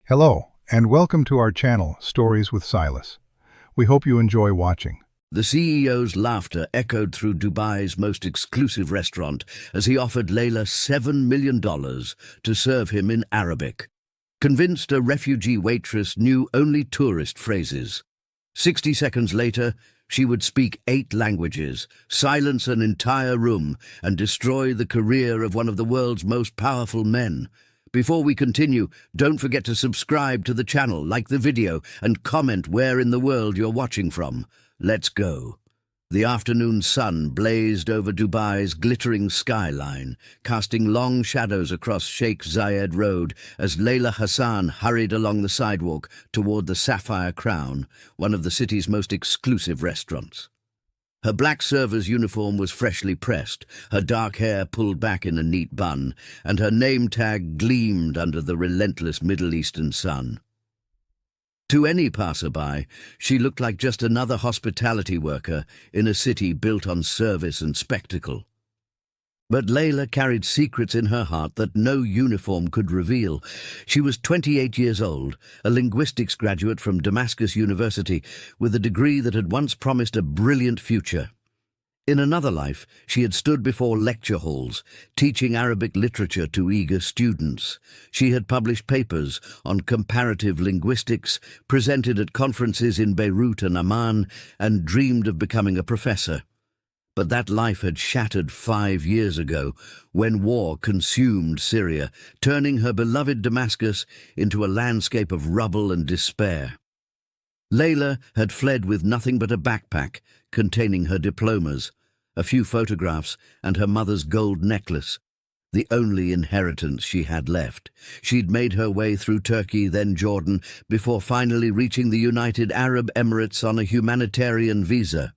Hello, and welcome to our channel, Stories with Silas. We hope you enjoy watching. The CEO's laughter echoed through Dubai's most exclusive restaurant as he offered Layla $7 million to serve him in Arabic. Convinced a refugee waitress knew only tourist phrases. 60 seconds later, she would speak 8 languages, silence an entire room, and destroy the career of one of the world's most powerful men. Before we continue, don't forget to subscribe to the channel, like the video, and comment where in the world you're watching from. Let's go. The afternoon sun blazed over Dubai's glittering skyline, casting long shadows across Sheikh Zayed Road as Layla Hassan hurried along the sidewalk toward the Sapphire Crown, one of the city's most exclusive restaurants. Her black server's uniform was freshly pressed, her dark hair pulled back in a neat bun, and her name tag gleamed under the relentless Middle Eastern sun. To any passerby, she looked like just another hospitality worker in a city built on service and spectacle. But Layla carried secrets in her heart that no uniform could reveal. She was 28 years old, a linguistics graduate from Damascus University, with a degree that had once promised a brilliant future. In another life, she had stood before lecture halls, teaching Arabic literature to eager students. She had published papers on comparative linguistics, presented at conferences in Beirut and Amman, and dreamed of becoming a professor. But that life had shattered 5 years ago, when war consumed Syria, turning her beloved Damascus into a landscape of rubble and despair. Layla had fled with nothing but a backpack containing her diplomas, a few photographs, and her mother's gold necklace, the only inheritance she had left. She'd made her way through Turkey, then Jordan, before finally reaching the United Arab Emirates on a humanitarian visa.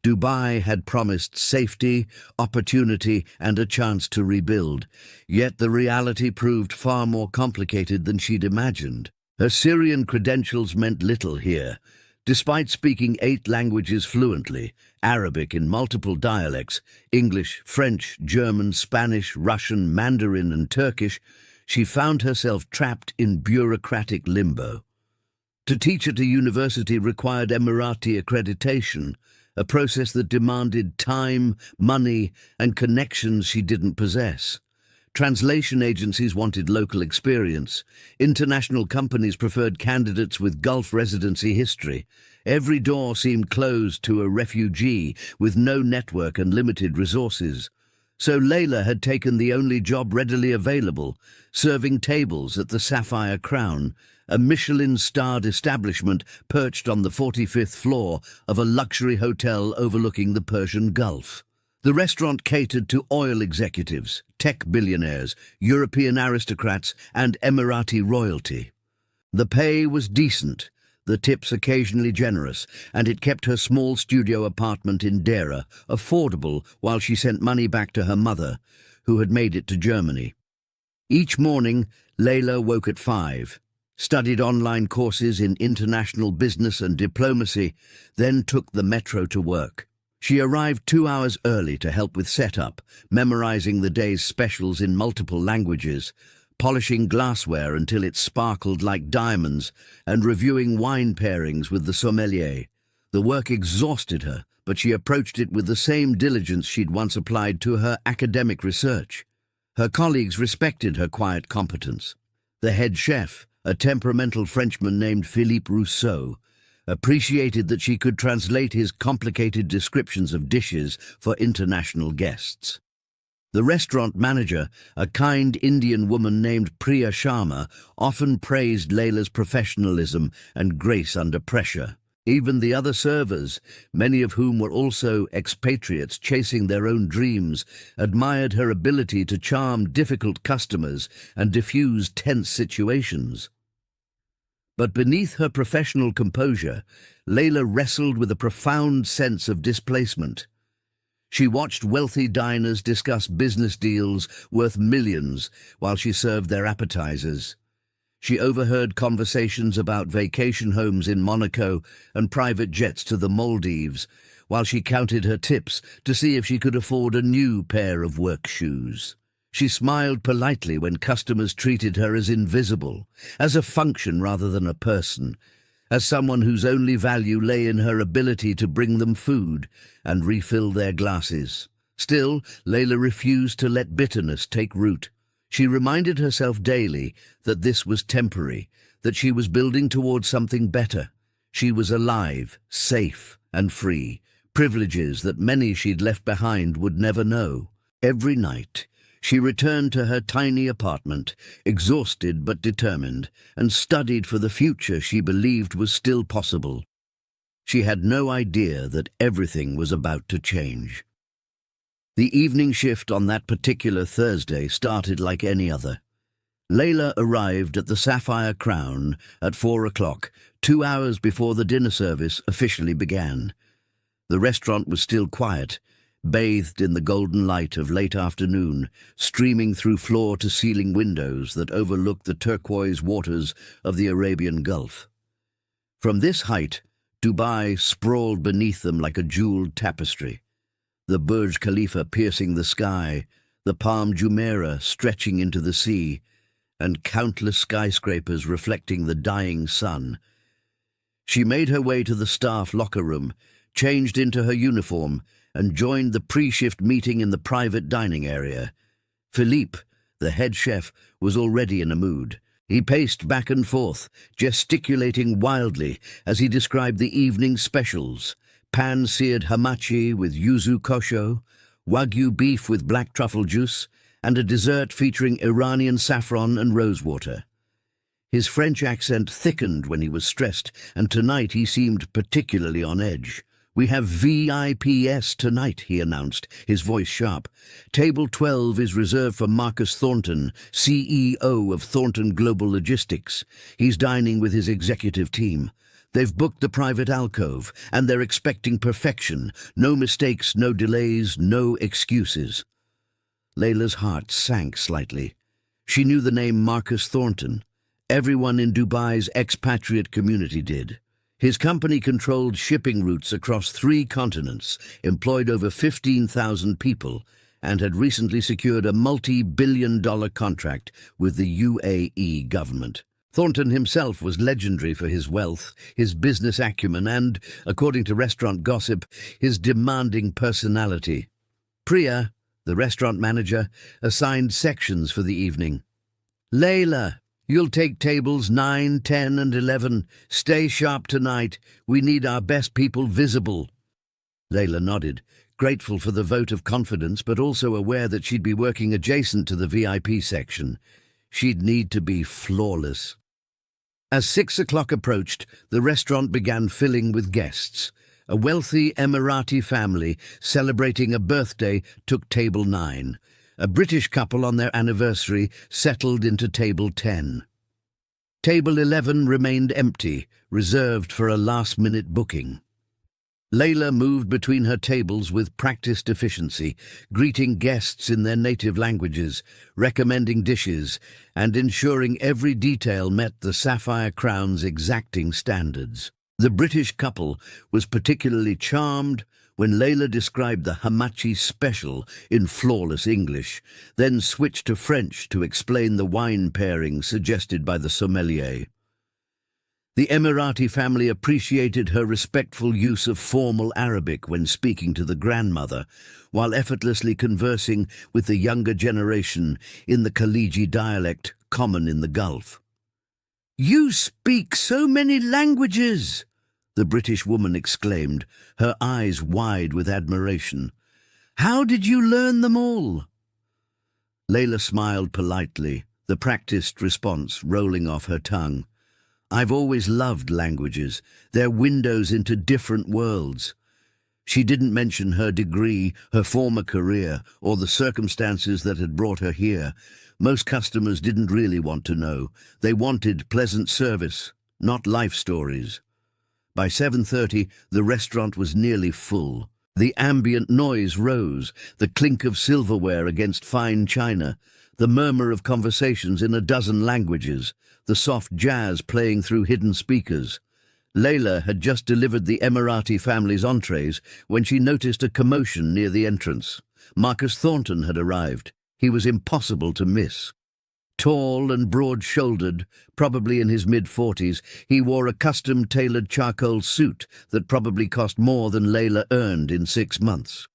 Dubai had promised safety, opportunity, and a chance to rebuild. Yet the reality proved far more complicated than she'd imagined. Her Syrian credentials meant little here. Despite speaking 8 languages fluently, Arabic in multiple dialects, English, French, German, Spanish, Russian, Mandarin, and Turkish, she found herself trapped in bureaucratic limbo. To teach at a university required Emirati accreditation, a process that demanded time, money, and connections she didn't possess. Translation agencies wanted local experience. International companies preferred candidates with Gulf residency history. Every door seemed closed to a refugee with no network and limited resources. So Layla had taken the only job readily available, serving tables at the Sapphire Crown, a Michelin-starred establishment perched on the 45th floor of a luxury hotel overlooking the Persian Gulf. The restaurant catered to oil executives, tech billionaires, European aristocrats, and Emirati royalty. The pay was decent, the tips occasionally generous, and it kept her small studio apartment in Dera affordable while she sent money back to her mother, who had made it to Germany. Each morning, Layla woke at 5, studied online courses in international business and diplomacy, then took the metro to work. She arrived 2 hours early to help with setup, memorizing the day's specials in multiple languages, polishing glassware until it sparkled like diamonds, and reviewing wine pairings with the sommelier. The work exhausted her, but she approached it with the same diligence she'd once applied to her academic research. Her colleagues respected her quiet competence. The head chef, a temperamental Frenchman named Philippe Rousseau, appreciated that she could translate his complicated descriptions of dishes for international guests. The restaurant manager, a kind Indian woman named Priya Sharma, often praised Layla's professionalism and grace under pressure. Even the other servers, many of whom were also expatriates chasing their own dreams, admired her ability to charm difficult customers and diffuse tense situations. But beneath her professional composure, Layla wrestled with a profound sense of displacement. She watched wealthy diners discuss business deals worth millions while she served their appetizers. She overheard conversations about vacation homes in Monaco and private jets to the Maldives, while she counted her tips to see if she could afford a new pair of work shoes. She smiled politely when customers treated her as invisible, as a function rather than a person, as someone whose only value lay in her ability to bring them food and refill their glasses. Still, Layla refused to let bitterness take root. She reminded herself daily that this was temporary, that she was building towards something better. She was alive, safe, and free, privileges that many she'd left behind would never know. Every night, she returned to her tiny apartment, exhausted but determined, and studied for the future she believed was still possible. She had no idea that everything was about to change. The evening shift on that particular Thursday started like any other. Layla arrived at the Sapphire Crown at 4 o'clock, 2 hours before the dinner service officially began. The restaurant was still quiet, bathed in the golden light of late afternoon, streaming through floor-to-ceiling windows that overlooked the turquoise waters of the Arabian Gulf. From this height, Dubai sprawled beneath them like a jeweled tapestry, the Burj Khalifa piercing the sky, the Palm Jumeirah stretching into the sea, and countless skyscrapers reflecting the dying sun. She made her way to the staff locker room, changed into her uniform, and joined the pre-shift meeting in the private dining area. Philippe, the head chef, was already in a mood. He paced back and forth, gesticulating wildly as he described the evening's specials: pan-seared hamachi with yuzu kosho, wagyu beef with black truffle juice, and a dessert featuring Iranian saffron and rosewater. His French accent thickened when he was stressed, and tonight he seemed particularly on edge. "We have VIPs tonight," he announced, his voice sharp. "Table 12 is reserved for Marcus Thornton, CEO of Thornton Global Logistics. He's dining with his executive team. They've booked the private alcove, and they're expecting perfection. No mistakes, no delays, no excuses." Layla's heart sank slightly. She knew the name Marcus Thornton. Everyone in Dubai's expatriate community did. His company controlled shipping routes across 3 continents, employed over 15,000 people, and had recently secured a multi-billion-dollar contract with the UAE government. Thornton himself was legendary for his wealth, his business acumen, and, according to restaurant gossip, his demanding personality. Priya, the restaurant manager, assigned sections for the evening. "Layla, you'll take tables 9, 10, and 11. Stay sharp tonight. We need our best people visible." Layla nodded, grateful for the vote of confidence, but also aware that she'd be working adjacent to the VIP section. She'd need to be flawless. As 6 o'clock approached, the restaurant began filling with guests. A wealthy Emirati family celebrating a birthday took table 9. A British couple on their anniversary settled into table 10. Table 11 remained empty, reserved for a last-minute booking. Layla moved between her tables with practiced efficiency, greeting guests in their native languages, recommending dishes, and ensuring every detail met the Sapphire Crown's exacting standards. The British couple was particularly charmed when Layla described the hamachi special in flawless English, then switched to French to explain the wine pairing suggested by the sommelier. The Emirati family appreciated her respectful use of formal Arabic when speaking to the grandmother, while effortlessly conversing with the younger generation in the Khaliji dialect common in the Gulf. "You speak so many languages!" the British woman exclaimed, her eyes wide with admiration. "How did you learn them all?" Layla smiled politely, the practiced response rolling off her tongue. "I've always loved languages. They're windows into different worlds." She didn't mention her degree, her former career, or the circumstances that had brought her here. Most customers didn't really want to know. They wanted pleasant service, not life stories. By 7:30, the restaurant was nearly full. The ambient noise rose, the clink of silverware against fine china, the murmur of conversations in a dozen languages, the soft jazz playing through hidden speakers. Layla had just delivered the Emirati family's entrees when she noticed a commotion near the entrance. Marcus Thornton had arrived. He was impossible to miss. Tall and broad-shouldered, probably in his mid-40s, he wore a custom-tailored charcoal suit that probably cost more than Layla earned in 6 months.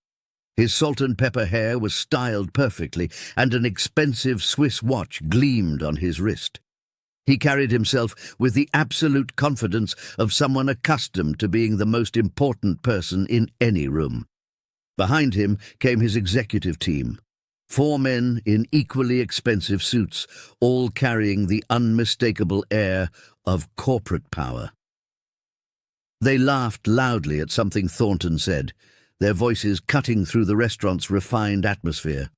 His salt and pepper hair was styled perfectly, and an expensive Swiss watch gleamed on his wrist. He carried himself with the absolute confidence of someone accustomed to being the most important person in any room. Behind him came his executive team. 4 men in equally expensive suits, all carrying the unmistakable air of corporate power. They laughed loudly at something Thornton said, their voices cutting through the restaurant's refined atmosphere.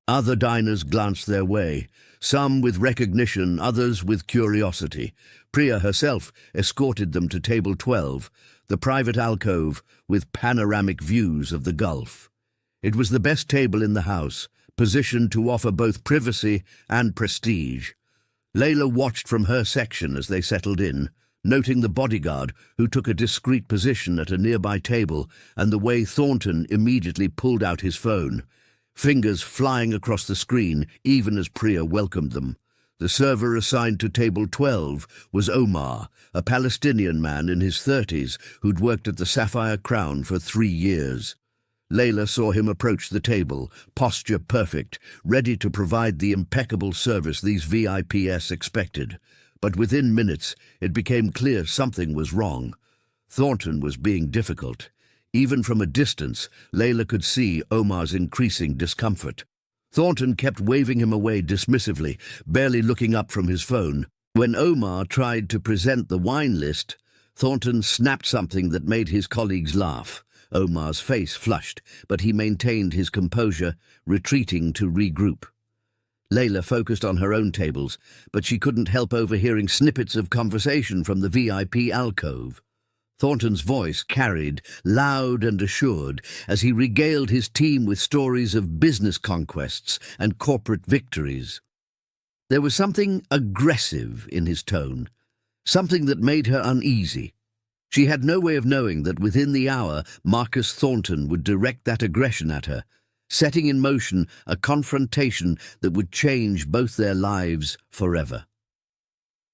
Other diners glanced their way, some with recognition, others with curiosity. Priya herself escorted them to table 12, the private alcove with panoramic views of the Gulf. It was the best table in the house, positioned to offer both privacy and prestige. Layla watched from her section as they settled in, noting the bodyguard, who took a discreet position at a nearby table, and the way Thornton immediately pulled out his phone, fingers flying across the screen even as Priya welcomed them. The server assigned to table 12 was Omar, a Palestinian man in his 30s who'd worked at the Sapphire Crown for 3 years. Layla saw him approach the table, posture perfect, ready to provide the impeccable service these VIPs expected. But within minutes, it became clear something was wrong. Thornton was being difficult. Even from a distance, Layla could see Omar's increasing discomfort. Thornton kept waving him away dismissively, barely looking up from his phone. When Omar tried to present the wine list, Thornton snapped something that made his colleagues laugh. Omar's face flushed, but he maintained his composure, retreating to regroup. Layla focused on her own tables, but she couldn't help overhearing snippets of conversation from the VIP alcove. Thornton's voice carried, loud and assured, as he regaled his team with stories of business conquests and corporate victories. There was something aggressive in his tone, something that made her uneasy. She had no way of knowing that within the hour Marcus Thornton would direct that aggression at her, setting in motion a confrontation that would change both their lives forever.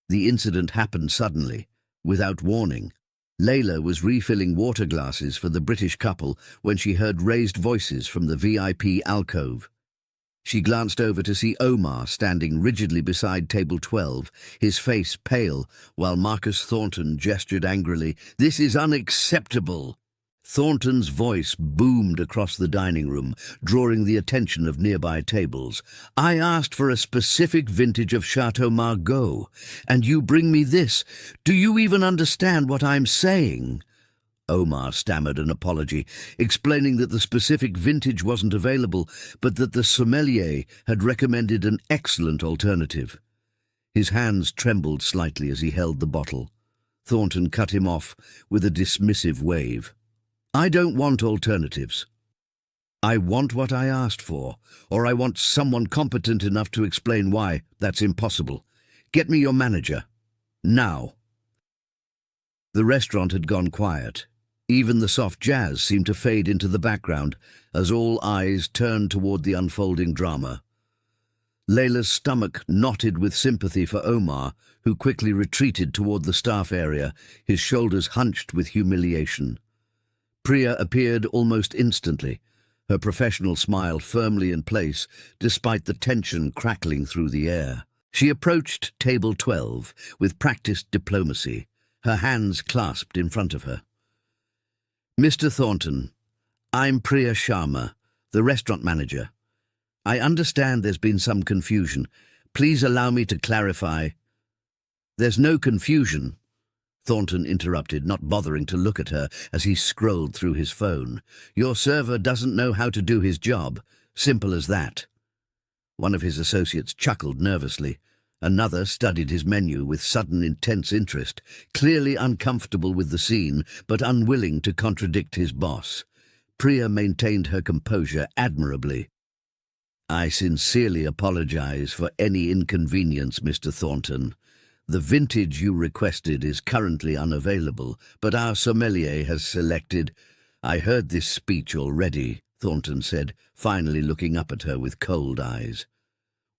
The incident happened suddenly, without warning. Layla was refilling water glasses for the British couple when she heard raised voices from the VIP alcove. She glanced over to see Omar standing rigidly beside table 12, his face pale, while Marcus Thornton gestured angrily. "This is unacceptable!" Thornton's voice boomed across the dining room, drawing the attention of nearby tables. "I asked for a specific vintage of Chateau Margaux, and you bring me this. Do you even understand what I'm saying?" Omar stammered an apology, explaining that the specific vintage wasn't available, but that the sommelier had recommended an excellent alternative. His hands trembled slightly as he held the bottle. Thornton cut him off with a dismissive wave. "I don't want alternatives. I want what I asked for, or I want someone competent enough to explain why that's impossible. Get me your manager. Now." The restaurant had gone quiet. Even the soft jazz seemed to fade into the background as all eyes turned toward the unfolding drama. Layla's stomach knotted with sympathy for Omar, who quickly retreated toward the staff area, his shoulders hunched with humiliation. Priya appeared almost instantly, her professional smile firmly in place, despite the tension crackling through the air. She approached table 12 with practiced diplomacy, her hands clasped in front of her. "Mr. Thornton, I'm Priya Sharma, the restaurant manager. I understand there's been some confusion. Please allow me to clarify." "There's no confusion," Thornton interrupted, not bothering to look at her as he scrolled through his phone. "Your server doesn't know how to do his job. Simple as that." One of his associates chuckled nervously. Another studied his menu with sudden intense interest, clearly uncomfortable with the scene, but unwilling to contradict his boss. Priya maintained her composure admirably. "I sincerely apologize for any inconvenience, Mr. Thornton. The vintage you requested is currently unavailable, but our sommelier has selected—" "I heard this speech already," Thornton said, finally looking up at her with cold eyes.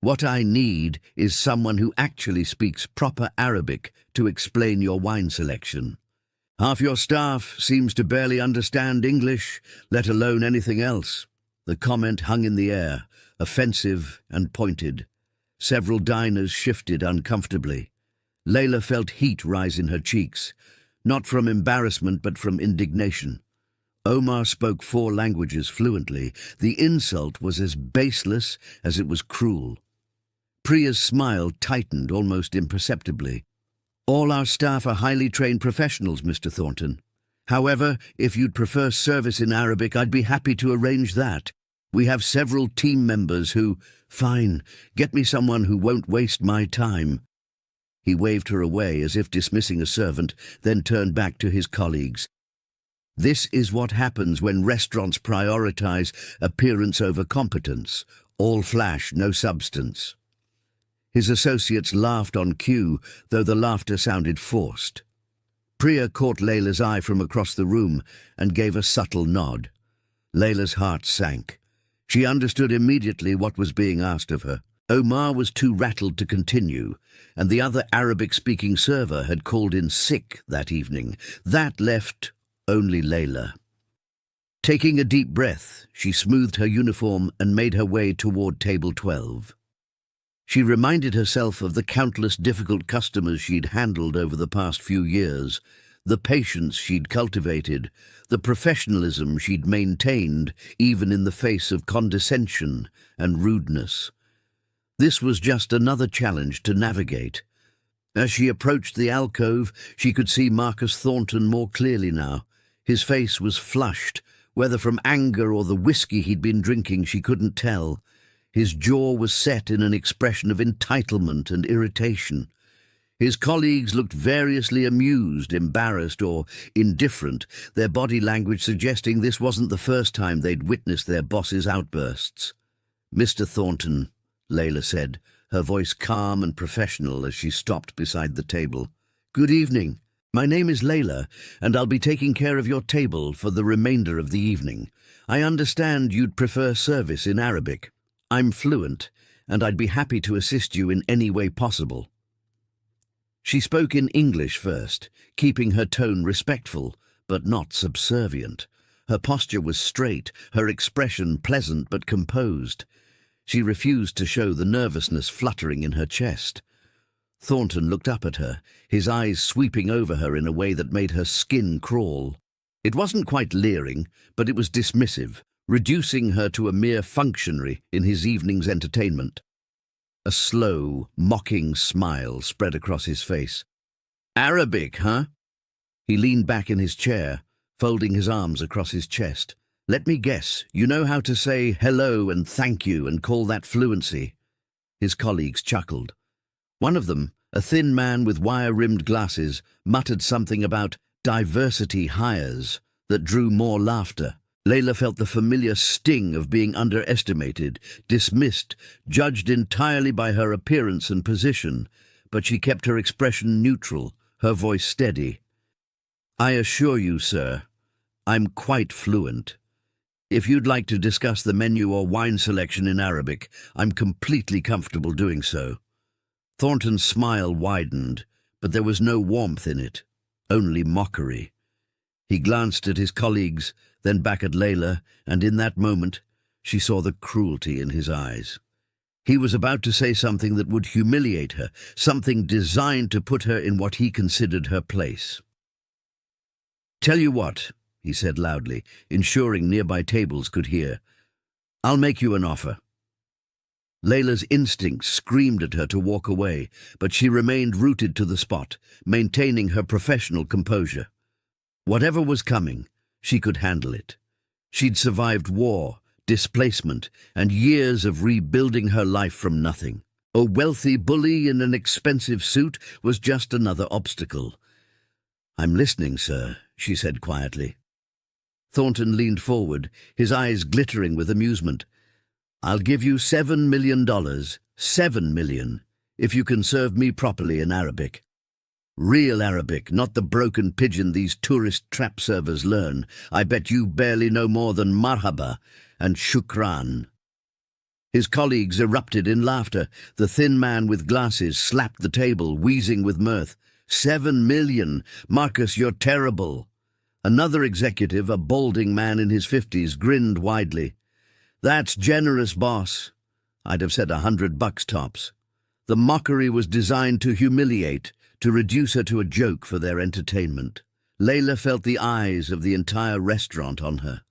"What I need is someone who actually speaks proper Arabic to explain your wine selection. Half your staff seems to barely understand English, let alone anything else." The comment hung in the air, offensive and pointed. Several diners shifted uncomfortably. Layla felt heat rise in her cheeks, not from embarrassment but from indignation. Omar spoke 4 languages fluently. The insult was as baseless as it was cruel. Priya's smile tightened almost imperceptibly. "All our staff are highly trained professionals, Mr. Thornton. However, if you'd prefer service in Arabic, I'd be happy to arrange that. We have several team members who—" "Fine, get me someone who won't waste my time." He waved her away as if dismissing a servant, then turned back to his colleagues. "This is what happens when restaurants prioritize appearance over competence. All flash, no substance." His associates laughed on cue, though the laughter sounded forced. Priya caught Layla's eye from across the room and gave a subtle nod. Layla's heart sank. She understood immediately what was being asked of her. Omar was too rattled to continue, and the other Arabic-speaking server had called in sick that evening. That left only Layla. Taking a deep breath, she smoothed her uniform and made her way toward table 12. She reminded herself of the countless difficult customers she'd handled over the past few years, the patience she'd cultivated, the professionalism she'd maintained even in the face of condescension and rudeness. This was just another challenge to navigate. As she approached the alcove, she could see Marcus Thornton more clearly now. His face was flushed, whether from anger or the whiskey he'd been drinking she couldn't tell. His jaw was set in an expression of entitlement and irritation. His colleagues looked variously amused, embarrassed, or indifferent, their body language suggesting this wasn't the first time they'd witnessed their boss's outbursts. "Mr. Thornton," Layla said, her voice calm and professional as she stopped beside the table. "Good evening. My name is Layla, and I'll be taking care of your table for the remainder of the evening. I understand you'd prefer service in Arabic. I'm fluent, and I'd be happy to assist you in any way possible." She spoke in English first, keeping her tone respectful, but not subservient. Her posture was straight, her expression pleasant but composed. She refused to show the nervousness fluttering in her chest. Thornton looked up at her, his eyes sweeping over her in a way that made her skin crawl. It wasn't quite leering, but it was dismissive, reducing her to a mere functionary in his evening's entertainment. A slow, mocking smile spread across his face. "Arabic, huh?" He leaned back in his chair, folding his arms across his chest. "Let me guess, you know how to say hello and thank you and call that fluency?" His colleagues chuckled. One of them, a thin man with wire-rimmed glasses, muttered something about diversity hires that drew more laughter. Layla felt the familiar sting of being underestimated, dismissed, judged entirely by her appearance and position, but she kept her expression neutral, her voice steady. "I assure you, sir, I'm quite fluent. If you'd like to discuss the menu or wine selection in Arabic, I'm completely comfortable doing so." Thornton's smile widened, but there was no warmth in it, only mockery. He glanced at his colleagues, then back at Layla, and in that moment she saw the cruelty in his eyes. He was about to say something that would humiliate her, something designed to put her in what he considered her place. "Tell you what," he said loudly, ensuring nearby tables could hear. "I'll make you an offer." Layla's instincts screamed at her to walk away, but she remained rooted to the spot, maintaining her professional composure. Whatever was coming, she could handle it. She'd survived war, displacement, and years of rebuilding her life from nothing. A wealthy bully in an expensive suit was just another obstacle. "I'm listening, sir," she said quietly. Thornton leaned forward, his eyes glittering with amusement. "I'll give you $7 million, $7 million, if you can serve me properly in Arabic. Real Arabic, not the broken pigeon these tourist trap servers learn. I bet you barely know more than marhaba, and shukran. His colleagues erupted in laughter. The thin man with glasses slapped the table, wheezing with mirth. 7 million! Marcus, you're terrible! Another executive, a balding man in his 50s, grinned widely. That's generous, boss. I'd have said $100 tops. The mockery was designed to humiliate, to reduce her to a joke for their entertainment. Layla felt the eyes of the entire restaurant on her.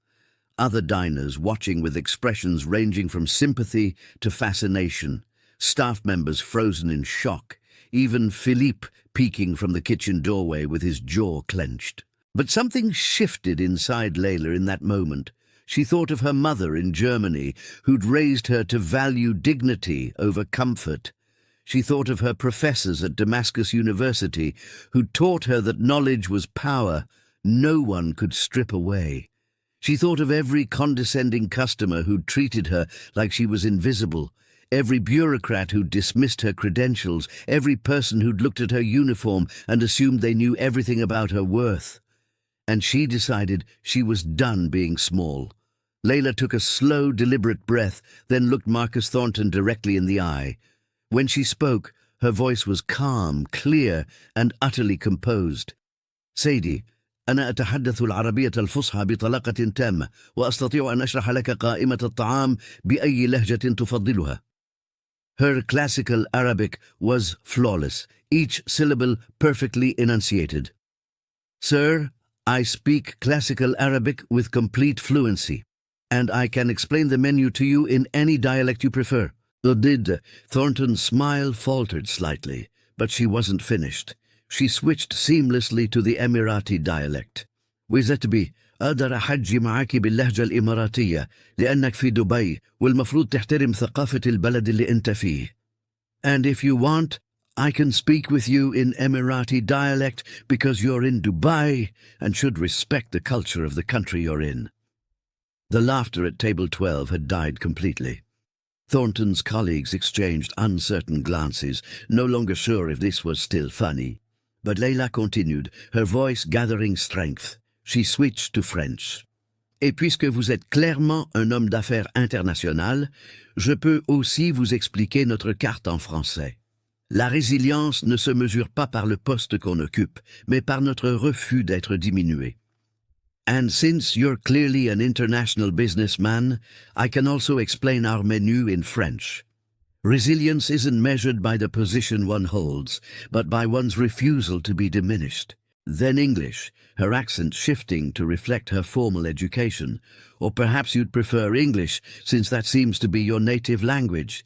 Other diners watching with expressions ranging from sympathy to fascination. Staff members frozen in shock. Even Philippe peeking from the kitchen doorway with his jaw clenched. But something shifted inside Layla in that moment. She thought of her mother in Germany, who'd raised her to value dignity over comfort. She thought of her professors at Damascus University, who taught her that knowledge was power no one could strip away. She thought of every condescending customer who'd treated her like she was invisible, every bureaucrat who'd dismissed her credentials, every person who'd looked at her uniform and assumed they knew everything about her worth. And she decided she was done being small. Layla took a slow, deliberate breath, then looked Marcus Thornton directly in the eye. When she spoke, her voice was calm, clear, and utterly composed. Sadie, أنا أتحدث العربية الفصحى بطلاقة تامة وأستطيع أن أشرح لك قائمة الطعام بأي لهجة تفضلها. Her classical Arabic was flawless, each syllable perfectly enunciated. Sir, I speak classical Arabic with complete fluency, and I can explain the menu to you in any dialect you prefer. Thornton's smile faltered slightly, but she wasn't finished. She switched seamlessly to the Emirati dialect. وزتبي أقدر أحجي معاكي باللهجة الإماراتية لأنك في دبي والمفروض تحترم ثقافة البلد اللي أنت فيه. And if you want, I can speak with you in Emirati dialect because you're in Dubai and should respect the culture of the country you're in. The laughter at table 12 had died completely. Thornton's colleagues exchanged uncertain glances, no longer sure if this was still funny. But Layla continued, her voice gathering strength. She switched to French. Et puisque vous êtes clairement un homme d'affaires international, je peux aussi vous expliquer notre carte en français. La résilience ne se mesure pas par le poste qu'on occupe, mais par notre refus d'être diminué. And since you're clearly an international businessman, I can also explain our menu in French. Resilience isn't measured by the position one holds, but by one's refusal to be diminished. Then English, her accent shifting to reflect her formal education. Or perhaps you'd prefer English, since that seems to be your native language.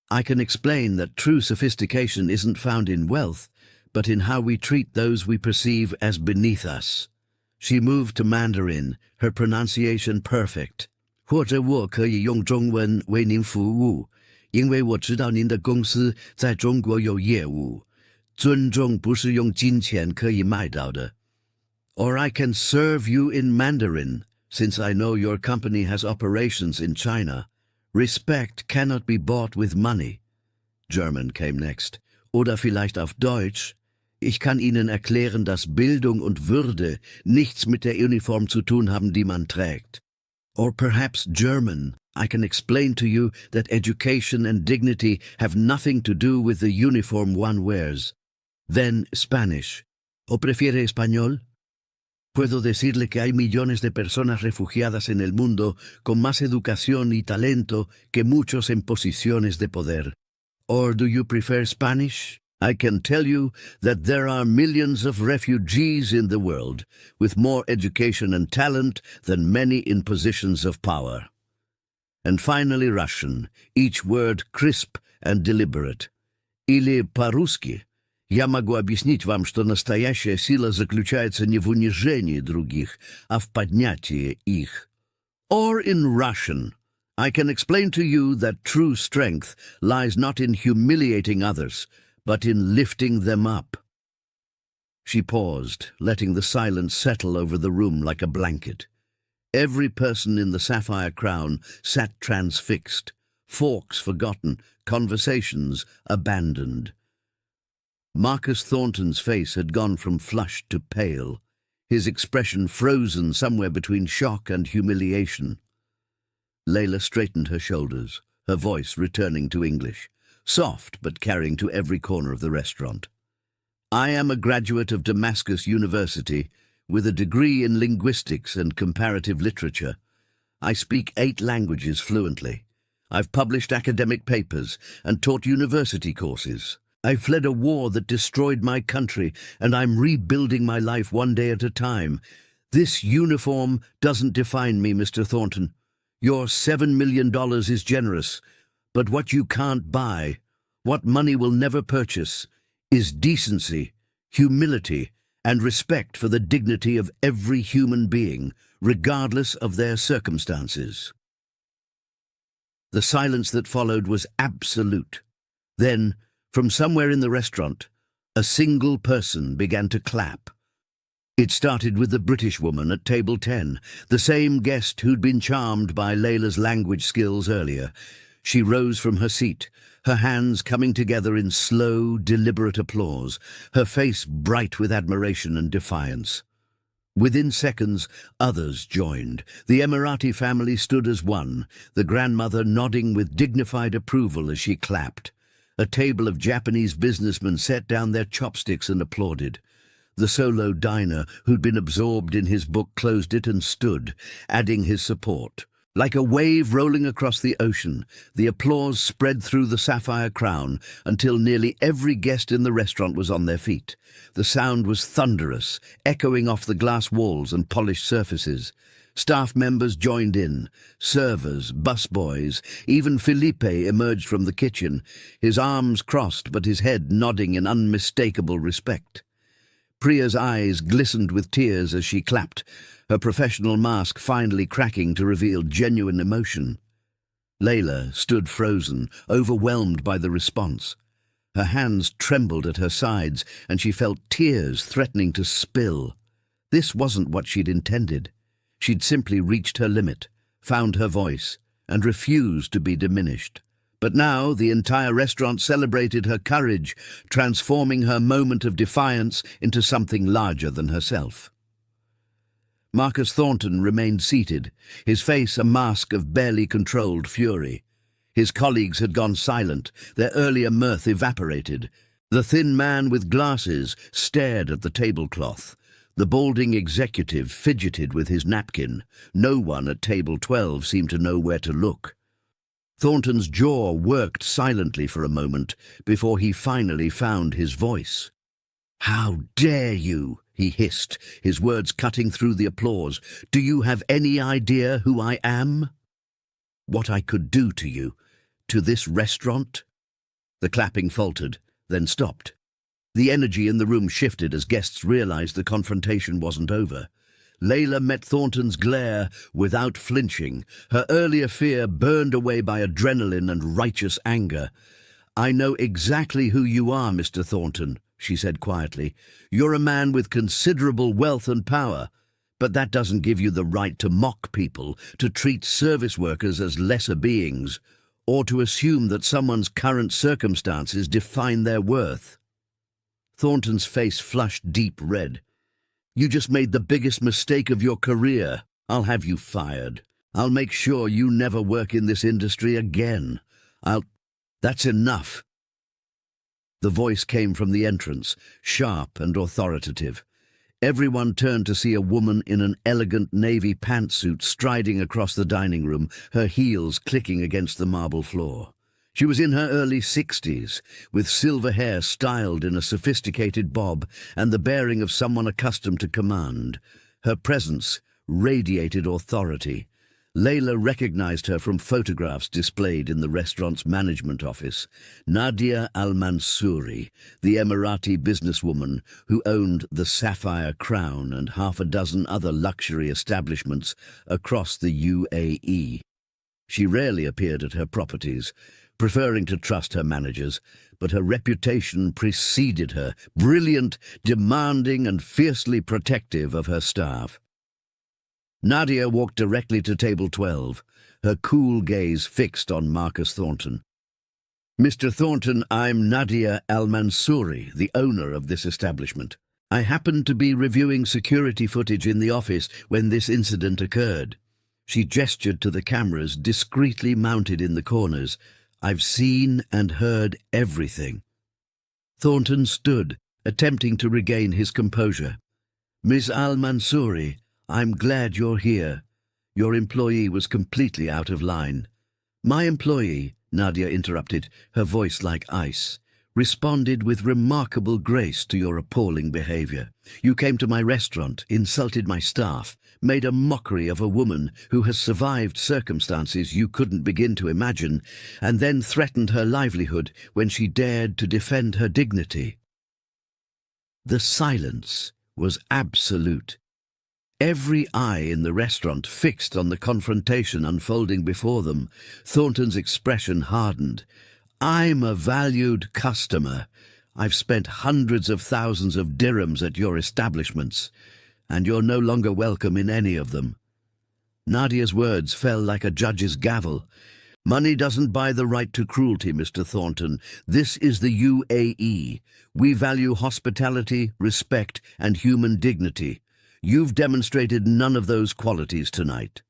I can explain that true sophistication isn't found in wealth, but in how we treat those we perceive as beneath us. She moved to Mandarin, her pronunciation perfect. 或者我可以用中文为您服务，因为我知道您的公司在中国有业务。尊重不是用金钱可以买到的。Or I can serve you in Mandarin, since I know your company has operations in China. Respect cannot be bought with money. German came next. Oder vielleicht auf Deutsch. Ich kann Ihnen erklären, dass Bildung und Würde nichts mit der Uniform zu tun haben, die man trägt. Or perhaps German. I can explain to you that education and dignity have nothing to do with the uniform one wears. Then Spanish. ¿O prefiere español? Puedo decirle que hay millones de personas refugiadas en el mundo con más educación y talento que muchos en posiciones de poder. Or do you prefer Spanish? I can tell you that there are millions of refugees in the world with more education and talent than many in positions of power. And finally Russian, each word crisp and deliberate. Или по-русски. Я могу объяснить вам, что настоящая сила заключается не в унижении других, а в поднятии их. Or in Russian, I can explain to you that true strength lies not in humiliating others, but in lifting them up. She paused, letting the silence settle over the room like a blanket. Every person in the sapphire crown sat transfixed, forks forgotten, conversations abandoned. Marcus Thornton's face had gone from flushed to pale, his expression frozen somewhere between shock and humiliation. Layla straightened her shoulders, her voice returning to English, soft but carrying to every corner of the restaurant. I am a graduate of Damascus University with a degree in linguistics and comparative literature. I speak 8 languages fluently. I've published academic papers and taught university courses. I fled a war that destroyed my country, and I'm rebuilding my life one day at a time. This uniform doesn't define me, Mr. Thornton. Your $7 million is generous, but what you can't buy, what money will never purchase, is decency, humility, and respect for the dignity of every human being, regardless of their circumstances. The silence that followed was absolute. Then, from somewhere in the restaurant, a single person began to clap. It started with the British woman at table 10, the same guest who'd been charmed by Layla's language skills earlier. She rose from her seat, her hands coming together in slow, deliberate applause, her face bright with admiration and defiance. Within seconds, others joined. The Emirati family stood as one, the grandmother nodding with dignified approval as she clapped. A table of Japanese businessmen set down their chopsticks and applauded. The solo diner, who'd been absorbed in his book, closed it and stood, adding his support. Like a wave rolling across the ocean, the applause spread through the Sapphire Crown until nearly every guest in the restaurant was on their feet. The sound was thunderous, echoing off the glass walls and polished surfaces. Staff members joined in, servers, busboys, even Felipe emerged from the kitchen, his arms crossed but his head nodding in unmistakable respect. Priya's eyes glistened with tears as she clapped, her professional mask finally cracking to reveal genuine emotion. Layla stood frozen, overwhelmed by the response. Her hands trembled at her sides, and she felt tears threatening to spill. This wasn't what she'd intended. She'd simply reached her limit, found her voice, and refused to be diminished. But now the entire restaurant celebrated her courage, transforming her moment of defiance into something larger than herself. Marcus Thornton remained seated, his face a mask of barely controlled fury. His colleagues had gone silent, their earlier mirth evaporated. The thin man with glasses stared at the tablecloth. The balding executive fidgeted with his napkin. No one at table 12 seemed to know where to look. Thornton's jaw worked silently for a moment before he finally found his voice. "How dare you?" he hissed, his words cutting through the applause. "Do you have any idea who I am? What I could do to you, to this restaurant?" The clapping faltered, then stopped. The energy in the room shifted as guests realized the confrontation wasn't over. Layla met Thornton's glare without flinching, her earlier fear burned away by adrenaline and righteous anger. "I know exactly who you are, Mr. Thornton," she said quietly. "You're a man with considerable wealth and power, but that doesn't give you the right to mock people, to treat service workers as lesser beings, or to assume that someone's current circumstances define their worth." Thornton's face flushed deep red. "You just made the biggest mistake of your career. I'll have you fired. I'll make sure you never work in this industry again. That's enough." The voice came from the entrance, sharp and authoritative. Everyone turned to see a woman in an elegant navy pantsuit striding across the dining room, her heels clicking against the marble floor. She was in her early 60s, with silver hair styled in a sophisticated bob and the bearing of someone accustomed to command. Her presence radiated authority. Layla recognized her from photographs displayed in the restaurant's management office. Nadia Al-Mansouri, the Emirati businesswoman who owned the Sapphire Crown and half a dozen other luxury establishments across the UAE. She rarely appeared at her properties, preferring to trust her managers, but her reputation preceded her, brilliant, demanding, and fiercely protective of her staff. Nadia walked directly to table 12, her cool gaze fixed on Marcus Thornton. "Mr. Thornton, I'm Nadia Al-Mansouri, the owner of this establishment. I happened to be reviewing security footage in the office when this incident occurred. She gestured to the cameras discreetly mounted in the corners. "I've seen and heard everything." Thornton stood, attempting to regain his composure. "Miss Al-Mansouri, I'm glad you're here. Your employee was completely out of line." "My employee," Nadia interrupted, her voice like ice, "responded with remarkable grace to your appalling behavior. You came to my restaurant, insulted my staff, made a mockery of a woman who has survived circumstances you couldn't begin to imagine, and then threatened her livelihood when she dared to defend her dignity." The silence was absolute. Every eye in the restaurant fixed on the confrontation unfolding before them. Thornton's expression hardened. "I'm a valued customer. I've spent hundreds of thousands of dirhams at your establishments, and you're no longer welcome in any of them." Nadia's words fell like a judge's gavel. "Money doesn't buy the right to cruelty, Mr. Thornton. This is the UAE. We value hospitality, respect, and human dignity. You've demonstrated none of those qualities tonight."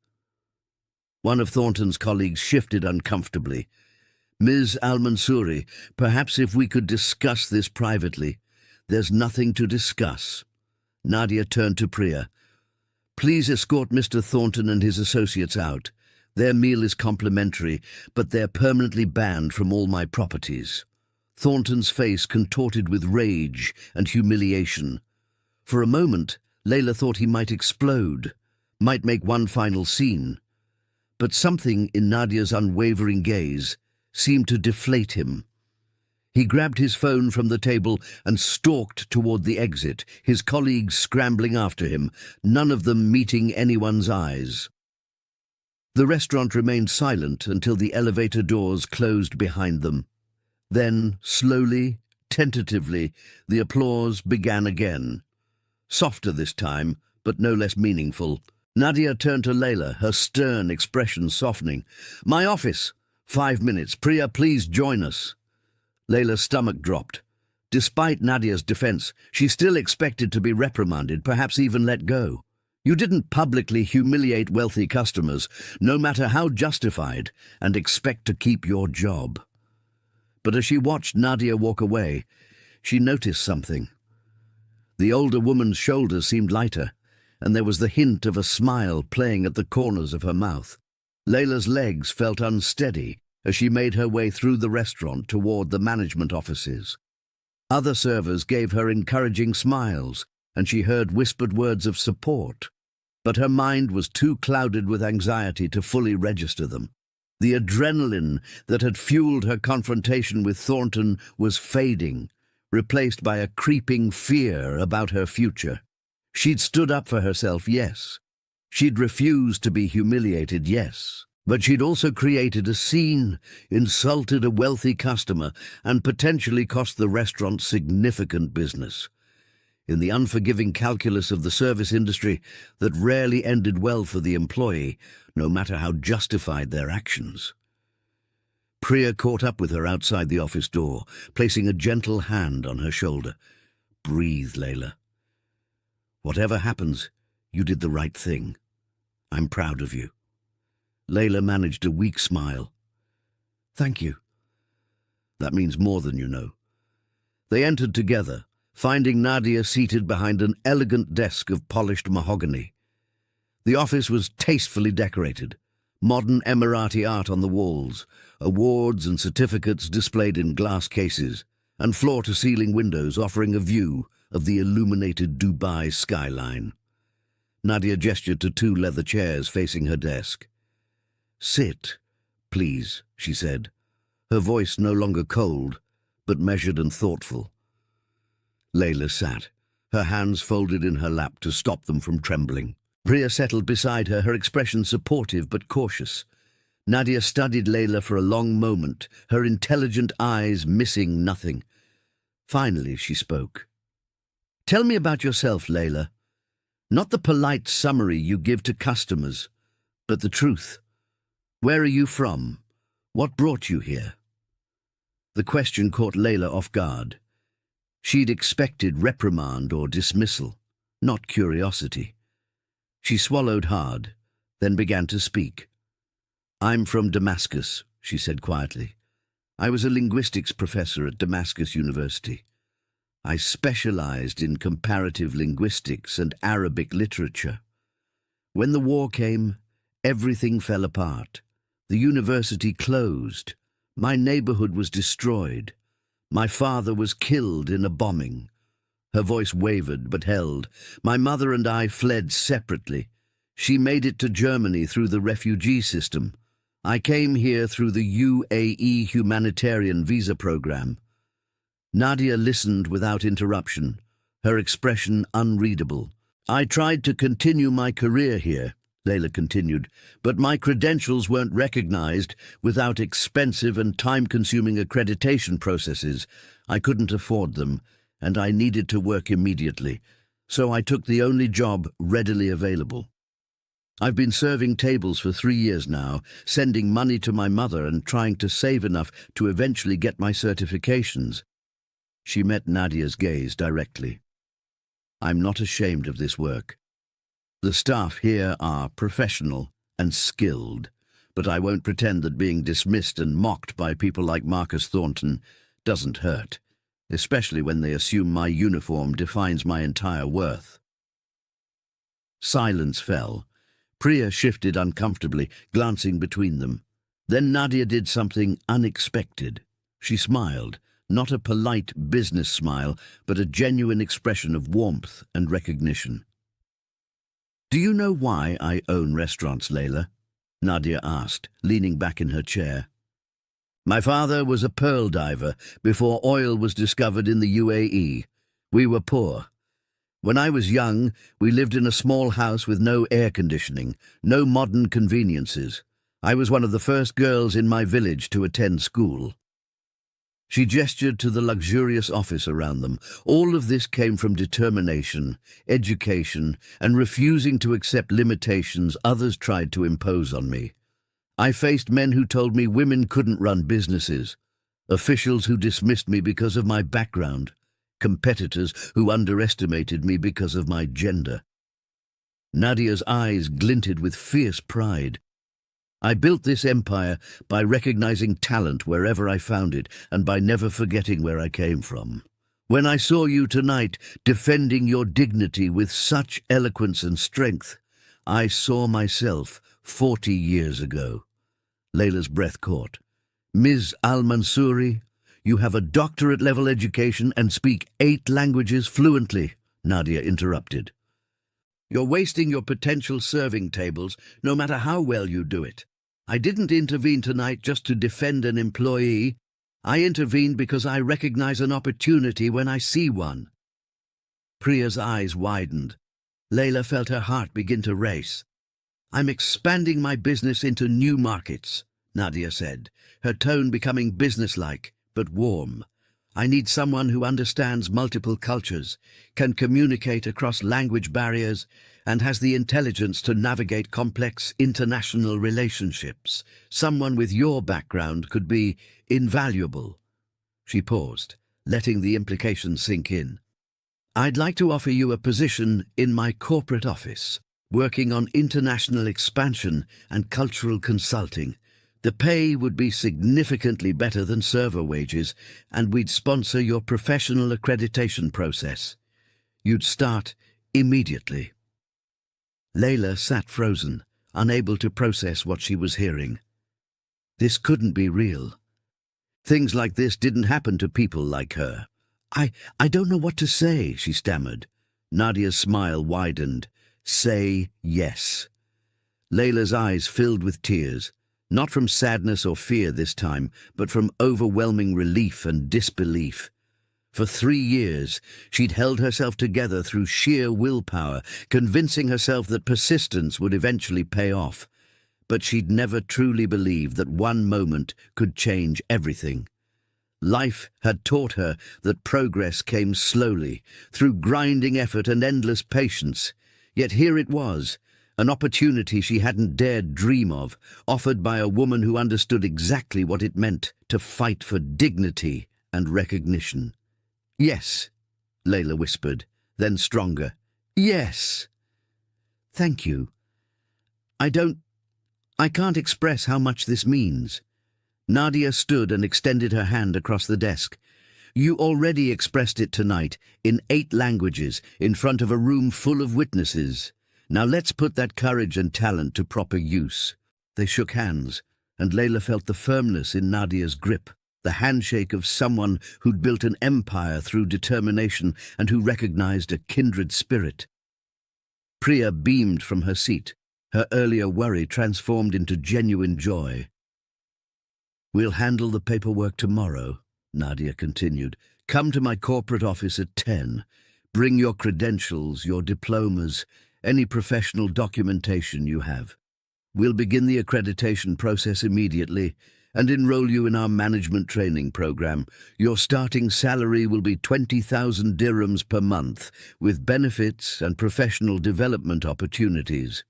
One of Thornton's colleagues shifted uncomfortably. "Ms. Al-Mansouri, perhaps if we could discuss this privately." "There's nothing to discuss." Nadia turned to Priya. "Please escort Mr. Thornton and his associates out. Their meal is complimentary, but they're permanently banned from all my properties." Thornton's face contorted with rage and humiliation. For a moment, Layla thought he might explode, might make one final scene. But something in Nadia's unwavering gaze seemed to deflate him. He grabbed his phone from the table and stalked toward the exit, his colleagues scrambling after him, none of them meeting anyone's eyes. The restaurant remained silent until the elevator doors closed behind them. Then, slowly, tentatively, the applause began again. Softer this time, but no less meaningful. Nadia turned to Layla, her stern expression softening. "My office. 5 minutes. Priya, please join us." Layla's stomach dropped. Despite Nadia's defense, she still expected to be reprimanded, perhaps even let go. You didn't publicly humiliate wealthy customers, no matter how justified, and expect to keep your job. But as she watched Nadia walk away, she noticed something. The older woman's shoulders seemed lighter, and there was the hint of a smile playing at the corners of her mouth. Layla's legs felt unsteady as she made her way through the restaurant toward the management offices. Other servers gave her encouraging smiles, and she heard whispered words of support. But her mind was too clouded with anxiety to fully register them. The adrenaline that had fueled her confrontation with Thornton was fading, replaced by a creeping fear about her future. She'd stood up for herself, yes. She'd refused to be humiliated, yes. But she'd also created a scene, insulted a wealthy customer, and potentially cost the restaurant significant business. In the unforgiving calculus of the service industry that rarely ended well for the employee, no matter how justified their actions. Priya caught up with her outside the office door, placing a gentle hand on her shoulder. "Breathe, Layla. Whatever happens, you did the right thing. I'm proud of you." Layla managed a weak smile. "Thank you. That means more than you know." They entered together, finding Nadia seated behind an elegant desk of polished mahogany. The office was tastefully decorated, modern Emirati art on the walls, awards and certificates displayed in glass cases, and floor-to-ceiling windows offering a view of the illuminated Dubai skyline. Nadia gestured to 2 leather chairs facing her desk. "Sit, please," she said, her voice no longer cold, but measured and thoughtful. Layla sat, her hands folded in her lap to stop them from trembling. Priya settled beside her, her expression supportive but cautious. Nadia studied Layla for a long moment, her intelligent eyes missing nothing. Finally, she spoke. "Tell me about yourself, Layla. Not the polite summary you give to customers, but the truth. Where are you from? What brought you here?" The question caught Layla off guard. She'd expected reprimand or dismissal, not curiosity. She swallowed hard, then began to speak. "I'm from Damascus," she said quietly. "I was a linguistics professor at Damascus University. I specialized in comparative linguistics and Arabic literature. When the war came, everything fell apart. The university closed. My neighborhood was destroyed. My father was killed in a bombing." Her voice wavered but held. "My mother and I fled separately. She made it to Germany through the refugee system. I came here through the UAE humanitarian visa program." Nadia listened without interruption, her expression unreadable. "I tried to continue my career here," Layla continued, "but my credentials weren't recognized without expensive and time-consuming accreditation processes. I couldn't afford them, and I needed to work immediately, so I took the only job readily available. I've been serving tables for 3 years now, sending money to my mother and trying to save enough to eventually get my certifications." She met Nadia's gaze directly. "I'm not ashamed of this work. The staff here are professional and skilled, but I won't pretend that being dismissed and mocked by people like Marcus Thornton doesn't hurt, especially when they assume my uniform defines my entire worth." Silence fell. Priya shifted uncomfortably, glancing between them. Then Nadia did something unexpected. She smiled, not a polite business smile, but a genuine expression of warmth and recognition. "Do you know why I own restaurants, Layla?" Nadia asked, leaning back in her chair. "My father was a pearl diver before oil was discovered in the UAE. We were poor. When I was young, we lived in a small house with no air conditioning, no modern conveniences. I was one of the first girls in my village to attend school." She gestured to the luxurious office around them. "All of this came from determination, education, and refusing to accept limitations others tried to impose on me. I faced men who told me women couldn't run businesses, officials who dismissed me because of my background, competitors who underestimated me because of my gender." Nadia's eyes glinted with fierce pride. "I built this empire by recognizing talent wherever I found it and by never forgetting where I came from. When I saw you tonight defending your dignity with such eloquence and strength, I saw myself 40 years ago." Layla's breath caught. "Ms. Al-Mansouri, you have a doctorate-level education and speak 8 languages fluently," Nadia interrupted. "You're wasting your potential serving tables, no matter how well you do it. I didn't intervene tonight just to defend an employee. I intervened because I recognize an opportunity when I see one." Priya's eyes widened. Layla felt her heart begin to race. "I'm expanding my business into new markets," Nadia said, her tone becoming businesslike but warm. "I need someone who understands multiple cultures, can communicate across language barriers, and has the intelligence to navigate complex international relationships. Someone with your background could be invaluable." She paused, letting the implication sink in. "I'd like to offer you a position in my corporate office, working on international expansion and cultural consulting. The pay would be significantly better than server wages, and we'd sponsor your professional accreditation process. You'd start immediately." Layla sat frozen, unable to process what she was hearing. This couldn't be real. Things like this didn't happen to people like her. I don't know what to say," she stammered. Nadia's smile widened. "Say yes." Layla's eyes filled with tears. Not from sadness or fear this time, but from overwhelming relief and disbelief. For 3 years, she'd held herself together through sheer willpower, convincing herself that persistence would eventually pay off. But she'd never truly believed that one moment could change everything. Life had taught her that progress came slowly, through grinding effort and endless patience. Yet here it was, an opportunity she hadn't dared dream of, offered by a woman who understood exactly what it meant to fight for dignity and recognition. "Yes," Layla whispered, then stronger. "Yes." "Thank you. I don't... I can't express how much this means." Nadia stood and extended her hand across the desk. "You already expressed it tonight, in 8 languages, in front of a room full of witnesses. Now let's put that courage and talent to proper use." They shook hands, and Layla felt the firmness in Nadia's grip, the handshake of someone who'd built an empire through determination and who recognized a kindred spirit. Priya beamed from her seat, her earlier worry transformed into genuine joy. "We'll handle the paperwork tomorrow," Nadia continued. "Come to my corporate office at 10. Bring your credentials, your diplomas, any professional documentation you have. We'll begin the accreditation process immediately and enroll you in our management training program. Your starting salary will be 20,000 dirhams per month, with benefits and professional development opportunities."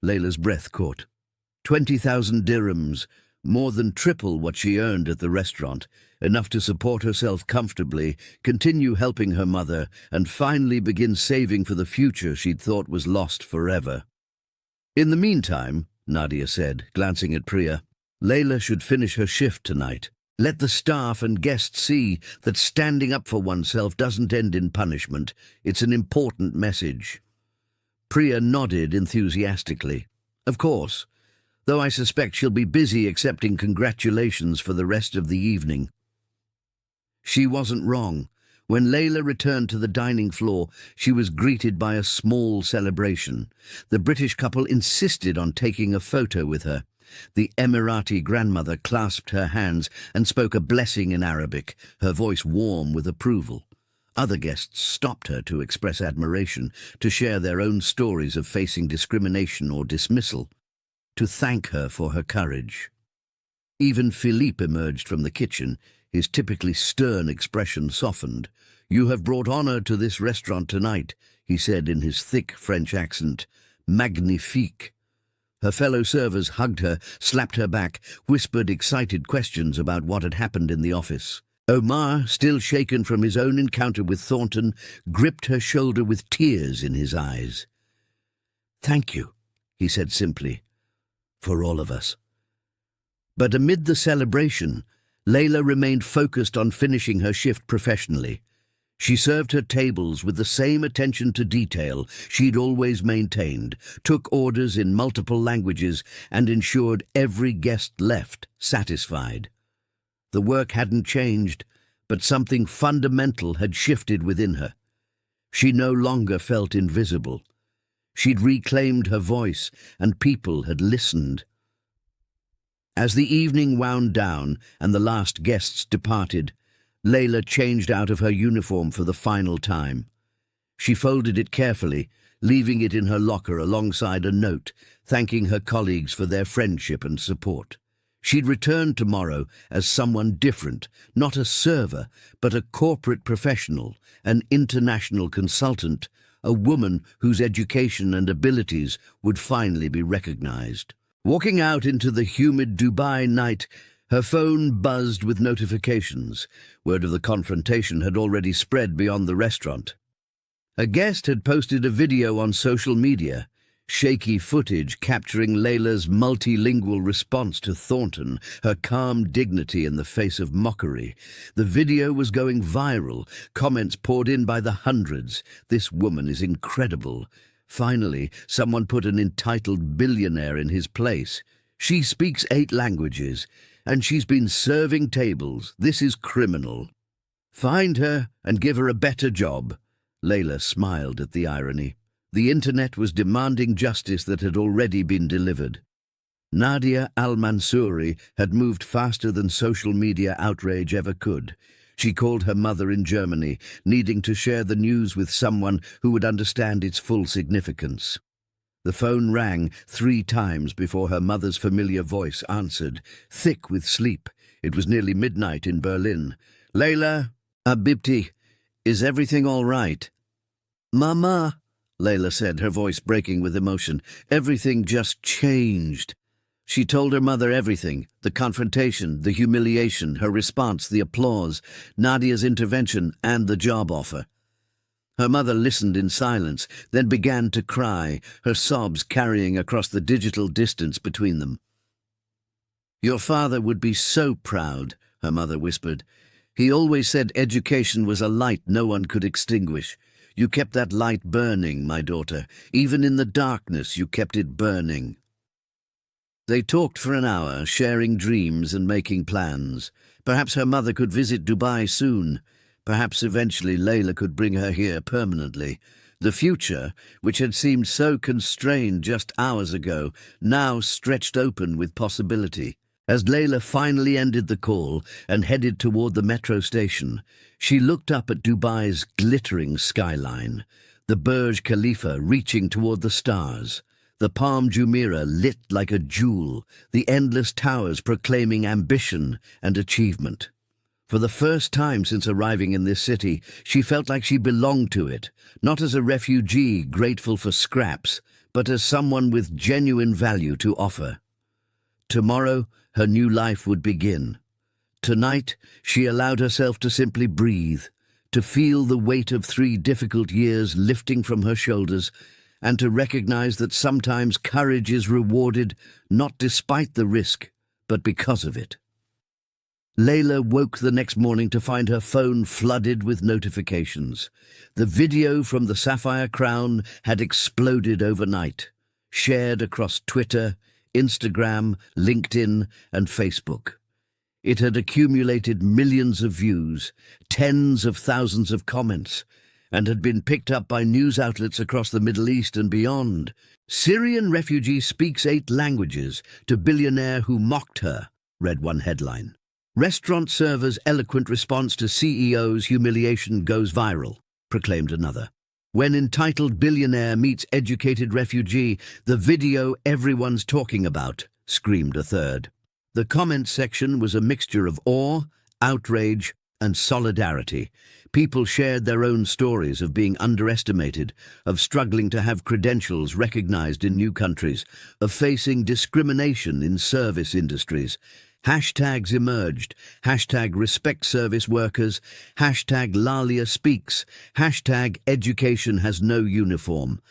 Layla's breath caught. 20,000 dirhams, more than triple what she earned at the restaurant, enough to support herself comfortably, continue helping her mother, and finally begin saving for the future she'd thought was lost forever. "In the meantime," Nadia said, glancing at Priya, "Layla should finish her shift tonight. Let the staff and guests see that standing up for oneself doesn't end in punishment. It's an important message." Priya nodded enthusiastically. "Of course, though I suspect she'll be busy accepting congratulations for the rest of the evening." She wasn't wrong. When Layla returned to the dining floor, she was greeted by a small celebration. The British couple insisted on taking a photo with her. The Emirati grandmother clasped her hands and spoke a blessing in Arabic, her voice warm with approval. Other guests stopped her to express admiration, to share their own stories of facing discrimination or dismissal, to thank her for her courage. Even Philippe emerged from the kitchen, his typically stern expression softened. "You have brought honor to this restaurant tonight," he said in his thick French accent. "Magnifique." Her fellow servers hugged her, slapped her back, whispered excited questions about what had happened in the office. Omar, still shaken from his own encounter with Thornton, gripped her shoulder with tears in his eyes. "Thank you," he said simply, "for all of us." But amid the celebration, Layla remained focused on finishing her shift professionally. She served her tables with the same attention to detail she'd always maintained, took orders in multiple languages, and ensured every guest left satisfied. The work hadn't changed, but something fundamental had shifted within her. She no longer felt invisible. She'd reclaimed her voice, and people had listened. As the evening wound down and the last guests departed, Layla changed out of her uniform for the final time. She folded it carefully, leaving it in her locker alongside a note, thanking her colleagues for their friendship and support. She'd return tomorrow as someone different, not a server, but a corporate professional, an international consultant, a woman whose education and abilities would finally be recognized. Walking out into the humid Dubai night, her phone buzzed with notifications. Word of the confrontation had already spread beyond the restaurant. A guest had posted a video on social media, shaky footage capturing Layla's multilingual response to Thornton, her calm dignity in the face of mockery. The video was going viral, comments poured in by the hundreds. "This woman is incredible." Finally, someone put an entitled billionaire in his place. "She speaks 8 languages, and she's been serving tables. This is criminal. Find her and give her a better job." Layla smiled at the irony. The internet was demanding justice that had already been delivered. Nadia al-Mansouri had moved faster than social media outrage ever could. She called her mother in Germany, needing to share the news with someone who would understand its full significance. The phone rang 3 times before her mother's familiar voice answered, thick with sleep. It was nearly midnight in Berlin. "Layla, Habibti, is everything all right?" "Mama," Layla said, her voice breaking with emotion, "everything just changed." She told her mother everything, the confrontation, the humiliation, her response, the applause, Nadia's intervention, and the job offer. Her mother listened in silence, then began to cry, her sobs carrying across the digital distance between them. "Your father would be so proud," her mother whispered. "He always said education was a light no one could extinguish. You kept that light burning, my daughter. Even in the darkness you kept it burning." They talked for an hour, sharing dreams and making plans. Perhaps her mother could visit Dubai soon. Perhaps eventually Layla could bring her here permanently. The future, which had seemed so constrained just hours ago, now stretched open with possibility. As Layla finally ended the call and headed toward the metro station, she looked up at Dubai's glittering skyline, the Burj Khalifa reaching toward the stars, the Palm Jumeirah lit like a jewel, the endless towers proclaiming ambition and achievement. For the first time since arriving in this city, she felt like she belonged to it, not as a refugee grateful for scraps, but as someone with genuine value to offer. Tomorrow, her new life would begin. Tonight, she allowed herself to simply breathe, to feel the weight of 3 difficult years lifting from her shoulders, and to recognize that sometimes courage is rewarded not despite the risk, but because of it. Layla woke the next morning to find her phone flooded with notifications. The video from the Sapphire Crown had exploded overnight, shared across Twitter, Instagram, LinkedIn, and Facebook. It had accumulated millions of views, tens of thousands of comments, and had been picked up by news outlets across the Middle East and beyond. "Syrian refugee speaks 8 languages to billionaire who mocked her," read one headline. "Restaurant server's eloquent response to CEO's humiliation goes viral," proclaimed another. "When entitled billionaire meets educated refugee, the video everyone's talking about," screamed a third. The comments section was a mixture of awe, outrage, and solidarity. People shared their own stories of being underestimated, of struggling to have credentials recognized in new countries, of facing discrimination in service industries. Hashtags emerged, hashtag respect service workers, hashtag Lalia speaks, hashtag education has no uniform.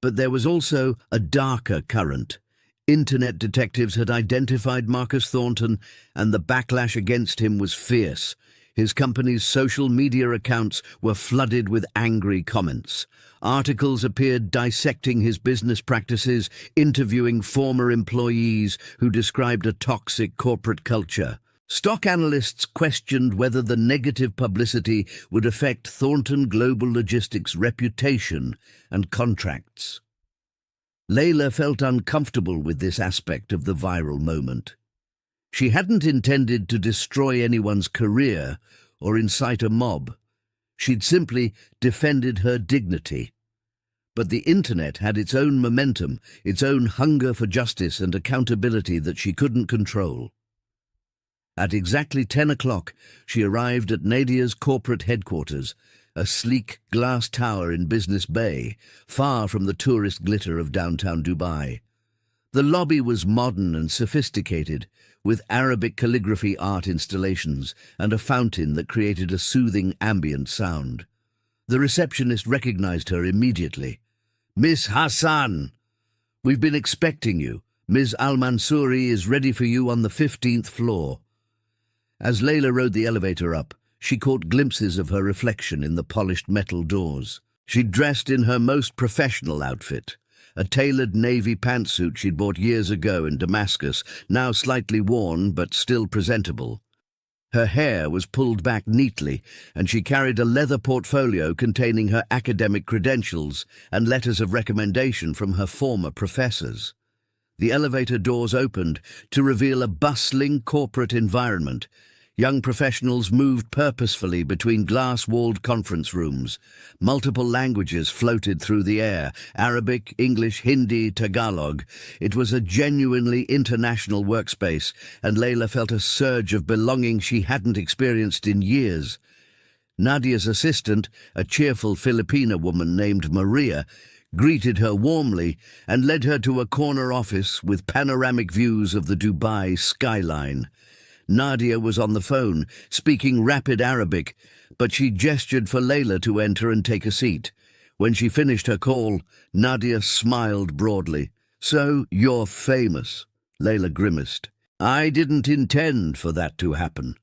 But there was also a darker current. Internet detectives had identified Marcus Thornton, and the backlash against him was fierce. His company's social media accounts were flooded with angry comments. Articles appeared dissecting his business practices, interviewing former employees who described a toxic corporate culture. Stock analysts questioned whether the negative publicity would affect Thornton Global Logistics' reputation and contracts. Layla felt uncomfortable with this aspect of the viral moment. She hadn't intended to destroy anyone's career or incite a mob. She'd simply defended her dignity. But the internet had its own momentum, its own hunger for justice and accountability that she couldn't control. At exactly 10 o'clock, she arrived at Nadia's corporate headquarters, a sleek glass tower in Business Bay, far from the tourist glitter of downtown Dubai. The lobby was modern and sophisticated, with Arabic calligraphy art installations and a fountain that created a soothing ambient sound. The receptionist recognized her immediately. "Miss Hassan, we've been expecting you. Ms. Al-Mansouri is ready for you on the 15th floor." As Layla rode the elevator up, she caught glimpses of her reflection in the polished metal doors. She'd dressed in her most professional outfit, a tailored navy pantsuit she'd bought years ago in Damascus, now slightly worn but still presentable. Her hair was pulled back neatly, and she carried a leather portfolio containing her academic credentials and letters of recommendation from her former professors. The elevator doors opened to reveal a bustling corporate environment. Young professionals moved purposefully between glass-walled conference rooms. Multiple languages floated through the air: Arabic, English, Hindi, Tagalog. It was a genuinely international workspace, and Layla felt a surge of belonging she hadn't experienced in years. Nadia's assistant, a cheerful Filipina woman named Maria, greeted her warmly and led her to a corner office with panoramic views of the Dubai skyline. Nadia was on the phone, speaking rapid Arabic, but she gestured for Layla to enter and take a seat. When she finished her call, Nadia smiled broadly. "So, you're famous." Layla grimaced. "I didn't intend for that to happen."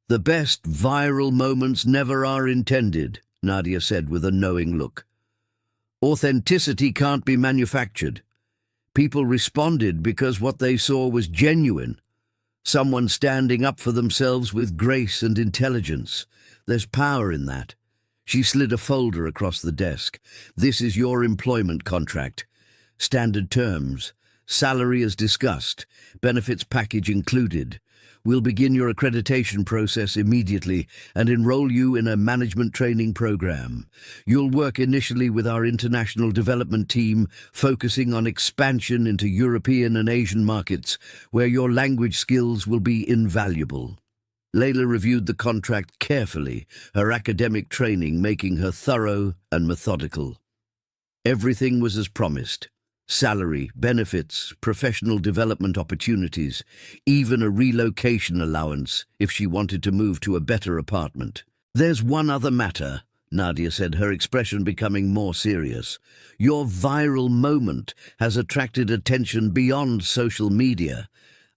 "The best viral moments never are intended," Nadia said with a knowing look. "Authenticity can't be manufactured. People responded because what they saw was genuine. Someone standing up for themselves with grace and intelligence. There's power in that." She slid a folder across the desk. "This is your employment contract. Standard terms. Salary as discussed. Benefits package included. We'll begin your accreditation process immediately and enroll you in a management training program. You'll work initially with our international development team, focusing on expansion into European and Asian markets, where your language skills will be invaluable." Layla reviewed the contract carefully, her academic training making her thorough and methodical. Everything was as promised. Salary, benefits, professional development opportunities, even a relocation allowance if she wanted to move to a better apartment. "There's one other matter," Nadia said, her expression becoming more serious. "Your viral moment has attracted attention beyond social media.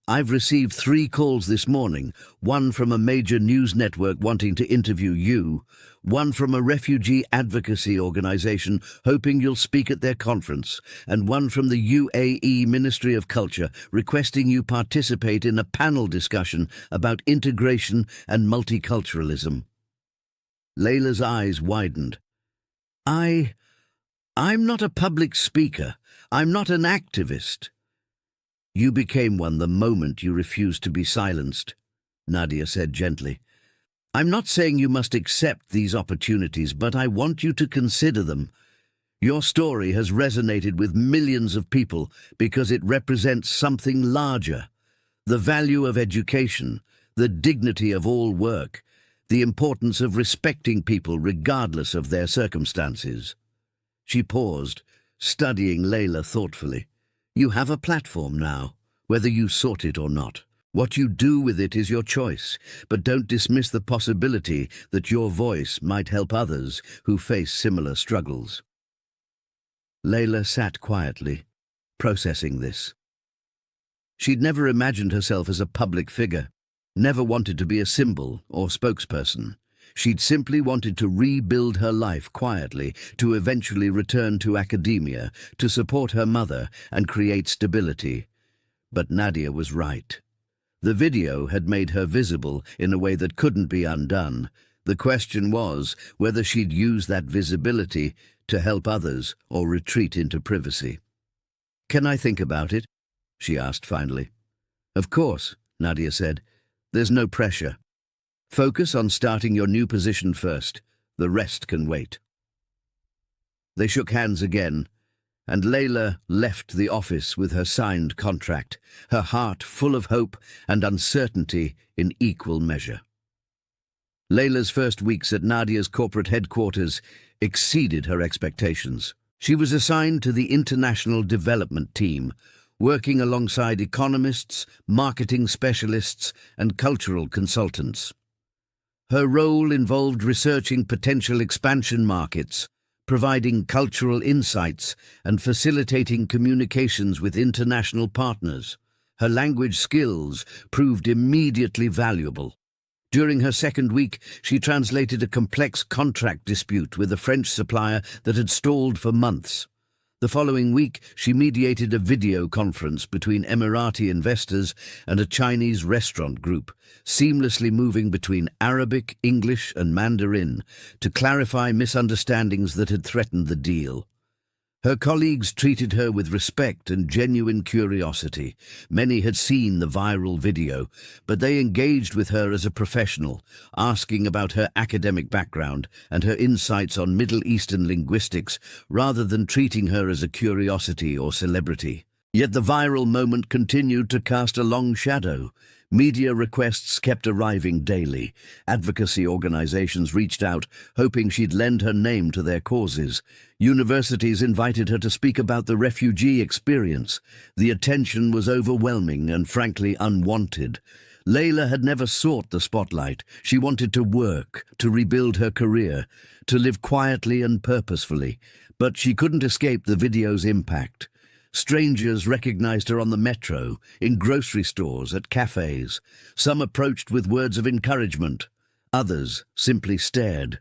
I've received 3 calls this morning, one from a major news network wanting to interview you, one from a refugee advocacy organization hoping you'll speak at their conference, and one from the UAE Ministry of Culture requesting you participate in a panel discussion about integration and multiculturalism." Layla's eyes widened. I'm not a public speaker. I'm not an activist." "You became one the moment you refused to be silenced," Nadia said gently. "I'm not saying you must accept these opportunities, but I want you to consider them. Your story has resonated with millions of people because it represents something larger. The value of education, the dignity of all work, the importance of respecting people regardless of their circumstances." She paused, studying Layla thoughtfully. "You have a platform now, whether you sought it or not. What you do with it is your choice, but don't dismiss the possibility that your voice might help others who face similar struggles." Layla sat quietly, processing this. She'd never imagined herself as a public figure, never wanted to be a symbol or spokesperson. She'd simply wanted to rebuild her life quietly, to eventually return to academia, to support her mother and create stability. But Nadia was right. The video had made her visible in a way that couldn't be undone. The question was whether she'd use that visibility to help others or retreat into privacy. "Can I think about it?" she asked finally. "Of course," Nadia said. "There's no pressure. Focus on starting your new position first. The rest can wait." They shook hands again, and Layla left the office with her signed contract, her heart full of hope and uncertainty in equal measure. Layla's first weeks at Nadia's corporate headquarters exceeded her expectations. She was assigned to the International Development Team, working alongside economists, marketing specialists, and cultural consultants. Her role involved researching potential expansion markets, providing cultural insights, and facilitating communications with international partners. Her language skills proved immediately valuable. During her second week, she translated a complex contract dispute with a French supplier that had stalled for months. The following week, she mediated a video conference between Emirati investors and a Chinese restaurant group, seamlessly moving between Arabic, English, and Mandarin to clarify misunderstandings that had threatened the deal. Her colleagues treated her with respect and genuine curiosity. Many had seen the viral video, but they engaged with her as a professional, asking about her academic background and her insights on Middle Eastern linguistics, rather than treating her as a curiosity or celebrity. Yet the viral moment continued to cast a long shadow. Media requests kept arriving daily. Advocacy organizations reached out, hoping she'd lend her name to their causes. Universities invited her to speak about the refugee experience. The attention was overwhelming and frankly unwanted. Layla had never sought the spotlight. She wanted to work, to rebuild her career, to live quietly and purposefully. But she couldn't escape the video's impact. Strangers recognized her on the metro, in grocery stores, at cafes. Some approached with words of encouragement. Others simply stared.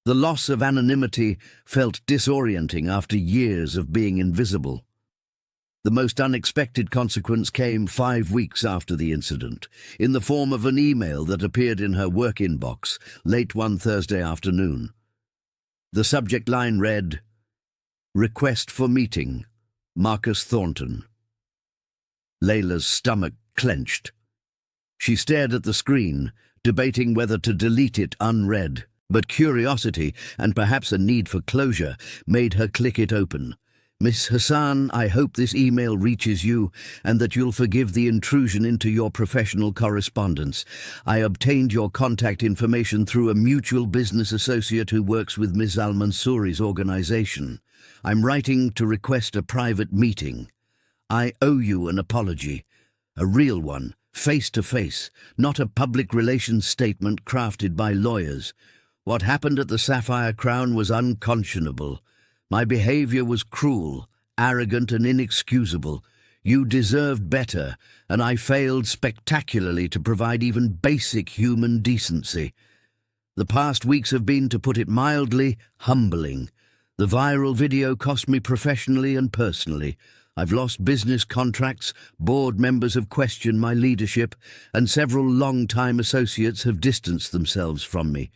The loss of anonymity felt disorienting after years of being invisible. The most unexpected consequence came 5 weeks after the incident, in the form of an email that appeared in her work inbox late one Thursday afternoon. The subject line read, "Request for meeting, Marcus Thornton." Layla's stomach clenched. She stared at the screen, debating whether to delete it unread, but curiosity, and perhaps a need for closure, made her click it open. "Miss Hassan, I hope this email reaches you and that you'll forgive the intrusion into your professional correspondence. I obtained your contact information through a mutual business associate who works with Ms. Al-Mansouri's organization. I'm writing to request a private meeting. I owe you an apology, a real one, face to face, not a public relations statement crafted by lawyers. What happened at the Sapphire Crown was unconscionable. My behavior was cruel, arrogant and inexcusable. You deserved better, and I failed spectacularly to provide even basic human decency. The past weeks have been, to put it mildly, humbling. The viral video cost me professionally and personally. I've lost business contracts, board members have questioned my leadership, and several long-time associates have distanced themselves from me.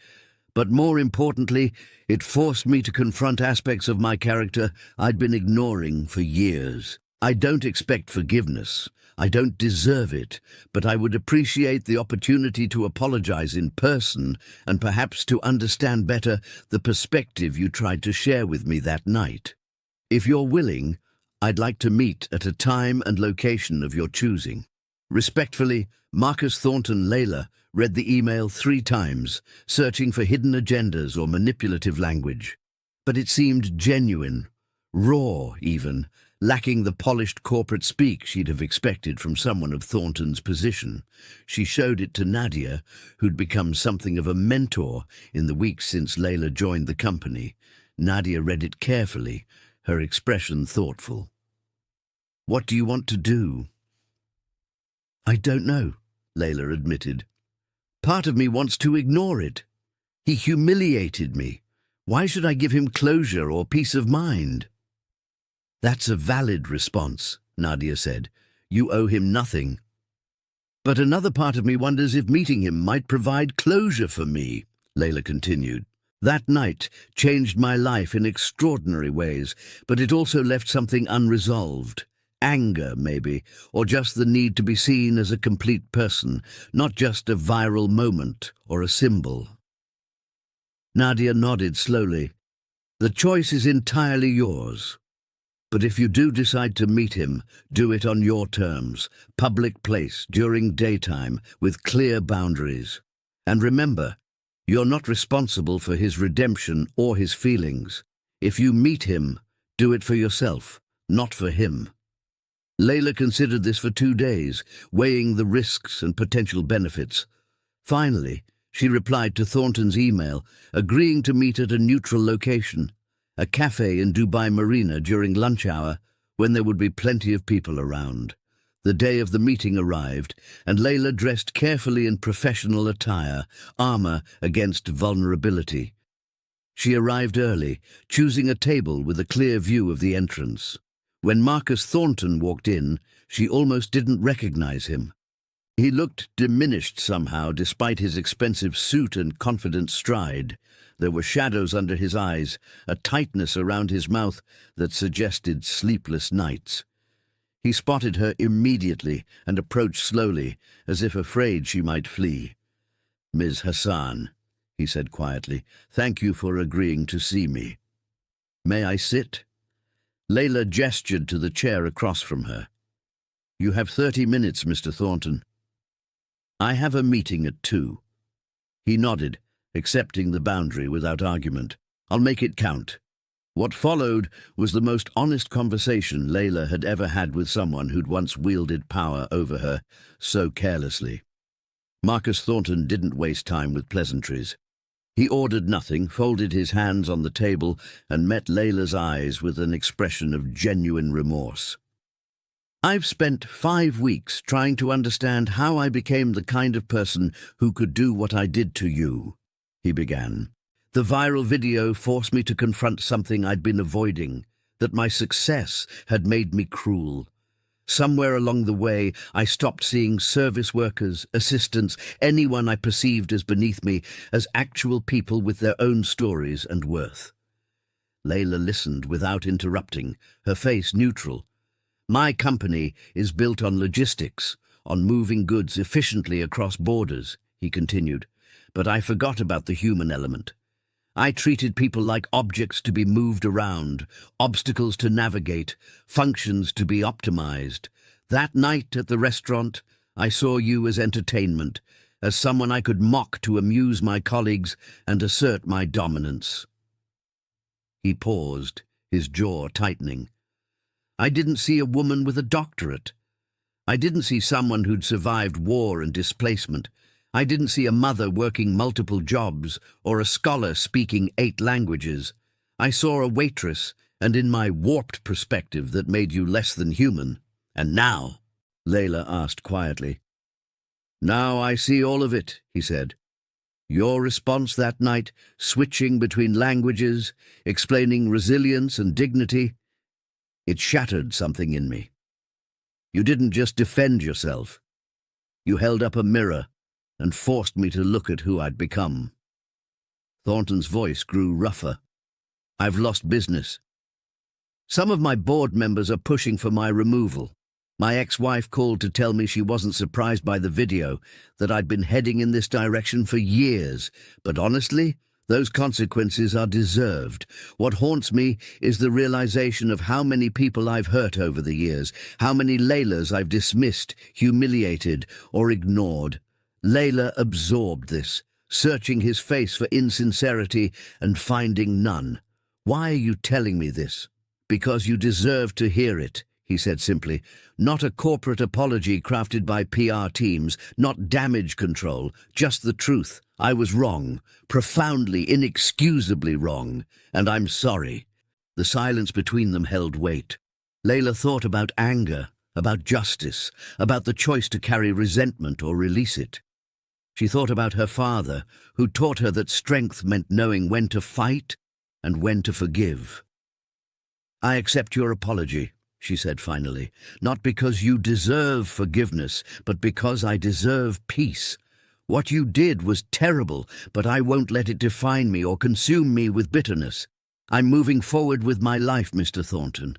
But more importantly, it forced me to confront aspects of my character I'd been ignoring for years. I don't expect forgiveness. I don't deserve it, but I would appreciate the opportunity to apologize in person and perhaps to understand better the perspective you tried to share with me that night. If you're willing, I'd like to meet at a time and location of your choosing. Respectfully, Marcus Thornton. Layla read the email 3 times, searching for hidden agendas or manipulative language. But it seemed genuine, raw even, lacking the polished corporate speak she'd have expected from someone of Thornton's position. She showed it to Nadia, who'd become something of a mentor in the weeks since Layla joined the company. Nadia read it carefully, her expression thoughtful. "What do you want to do?" "I don't know," Layla admitted. "Part of me wants to ignore it. He humiliated me. Why should I give him closure or peace of mind?" "That's a valid response," Nadia said. "You owe him nothing." "But another part of me wonders if meeting him might provide closure for me," Layla continued. "That night changed my life in extraordinary ways, but it also left something unresolved. Anger, maybe, or just the need to be seen as a complete person, not just a viral moment or a symbol." Nadia nodded slowly. "The choice is entirely yours. But if you do decide to meet him, do it on your terms, public place, during daytime, with clear boundaries. And remember, you're not responsible for his redemption or his feelings. If you meet him, do it for yourself, not for him." Layla considered this for 2 days, weighing the risks and potential benefits. Finally, she replied to Thornton's email, agreeing to meet at a neutral location, a cafe in Dubai Marina during lunch hour, when there would be plenty of people around. The day of the meeting arrived, and Layla dressed carefully in professional attire, armor against vulnerability. She arrived early, choosing a table with a clear view of the entrance. When Marcus Thornton walked in, she almost didn't recognize him. He looked diminished somehow, despite his expensive suit and confident stride. There were shadows under his eyes, a tightness around his mouth that suggested sleepless nights. He spotted her immediately and approached slowly, as if afraid she might flee. "Ms. Hassan," he said quietly, "thank you for agreeing to see me. May I sit?" Layla gestured to the chair across from her. "You have 30 minutes, Mr. Thornton." "I have a meeting at 2. He nodded, accepting the boundary without argument. "I'll make it count." What followed was the most honest conversation Layla had ever had with someone who'd once wielded power over her so carelessly. Marcus Thornton didn't waste time with pleasantries. He ordered nothing, folded his hands on the table, and met Layla's eyes with an expression of genuine remorse. "I've spent 5 weeks trying to understand how I became the kind of person who could do what I did to you," he began. "The viral video forced me to confront something I'd been avoiding, that my success had made me cruel. Somewhere along the way, I stopped seeing service workers, assistants, anyone I perceived as beneath me, as actual people with their own stories and worth." Layla listened without interrupting, her face neutral. "My company is built on logistics, on moving goods efficiently across borders," he continued, "but I forgot about the human element. I treated people like objects to be moved around, obstacles to navigate, functions to be optimized. That night at the restaurant, I saw you as entertainment, as someone I could mock to amuse my colleagues and assert my dominance." He paused, his jaw tightening. "I didn't see a woman with a doctorate. I didn't see someone who'd survived war and displacement. I didn't see a mother working multiple jobs or a scholar speaking 8 languages. I saw a waitress, and in my warped perspective that made you less than human. And now?" Layla asked quietly. "Now I see all of it," he said. "Your response that night, switching between languages, explaining resilience and dignity, it shattered something in me. You didn't just defend yourself. You held up a mirror and forced me to look at who I'd become." Thornton's voice grew rougher. "I've lost business. Some of my board members are pushing for my removal. My ex-wife called to tell me she wasn't surprised by the video, that I'd been heading in this direction for years. But honestly, those consequences are deserved. What haunts me is the realization of how many people I've hurt over the years, how many Laylas I've dismissed, humiliated, or ignored." Layla absorbed this, searching his face for insincerity and finding none. "Why are you telling me this?" "Because you deserve to hear it," he said simply. "Not a corporate apology crafted by PR teams, not damage control, just the truth. I was wrong, profoundly, inexcusably wrong, and I'm sorry." The silence between them held weight. Layla thought about anger, about justice, about the choice to carry resentment or release it. She thought about her father, who taught her that strength meant knowing when to fight and when to forgive. "I accept your apology," she said finally, "not because you deserve forgiveness, but because I deserve peace. What you did was terrible, but I won't let it define me or consume me with bitterness. I'm moving forward with my life, Mr. Thornton.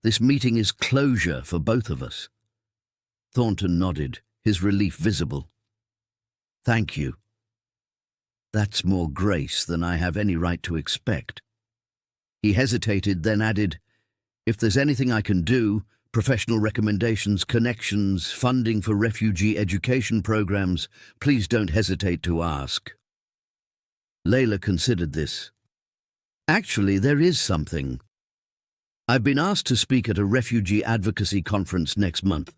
This meeting is closure for both of us." Thornton nodded, his relief visible. "Thank you. That's more grace than I have any right to expect." He hesitated, then added, "If there's anything I can do, professional recommendations, connections, funding for refugee education programs, please don't hesitate to ask." Layla considered this. "Actually, there is something. I've been asked to speak at a refugee advocacy conference next month.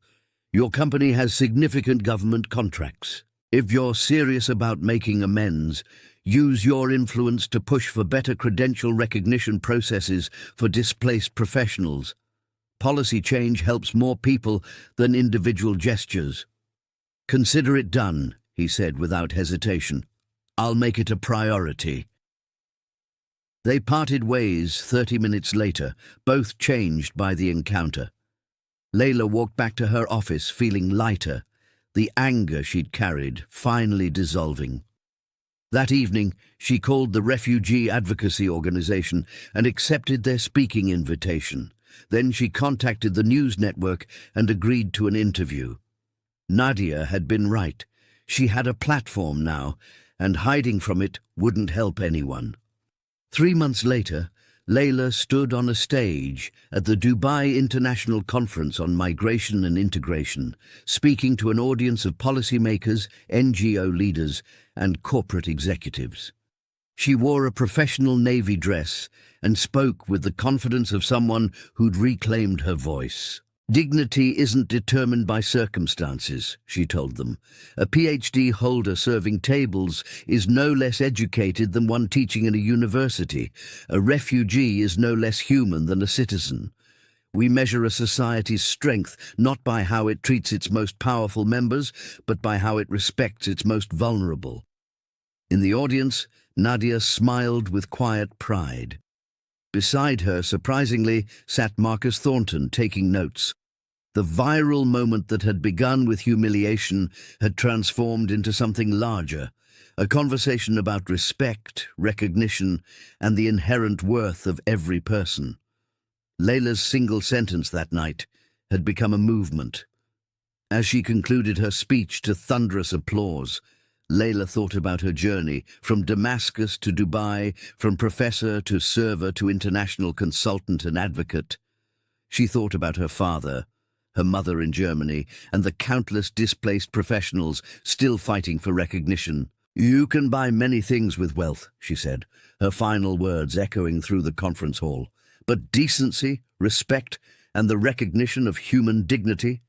Your company has significant government contracts. If you're serious about making amends, use your influence to push for better credential recognition processes for displaced professionals. Policy change helps more people than individual gestures." "Consider it done," he said without hesitation. "I'll make it a priority." They parted ways 30 minutes later, both changed by the encounter. Layla walked back to her office feeling lighter, the anger she'd carried finally dissolving. That evening, she called the Refugee Advocacy Organization and accepted their speaking invitation. Then she contacted the news network and agreed to an interview. Nadia had been right. She had a platform now, and hiding from it wouldn't help anyone. 3 months later, Layla stood on a stage at the Dubai International Conference on Migration and Integration, speaking to an audience of policymakers, NGO leaders, and corporate executives. She wore a professional navy dress and spoke with the confidence of someone who'd reclaimed her voice. Dignity isn't determined by circumstances, she told them. A PhD holder serving tables is no less educated than one teaching in a university. A refugee is no less human than a citizen. We measure a society's strength not by how it treats its most powerful members, but by how it respects its most vulnerable. In the audience, Nadia smiled with quiet pride. Beside her, surprisingly, sat Marcus Thornton taking notes. The viral moment that had begun with humiliation had transformed into something larger, a conversation about respect, recognition, and the inherent worth of every person. Layla's single sentence that night had become a movement. As she concluded her speech to thunderous applause, Layla thought about her journey from Damascus to Dubai, from professor to server to international consultant and advocate. She thought about her father, her mother in Germany, and the countless displaced professionals still fighting for recognition. "You can buy many things with wealth," she said, her final words echoing through the conference hall. "But decency, respect, and the recognition of human dignity,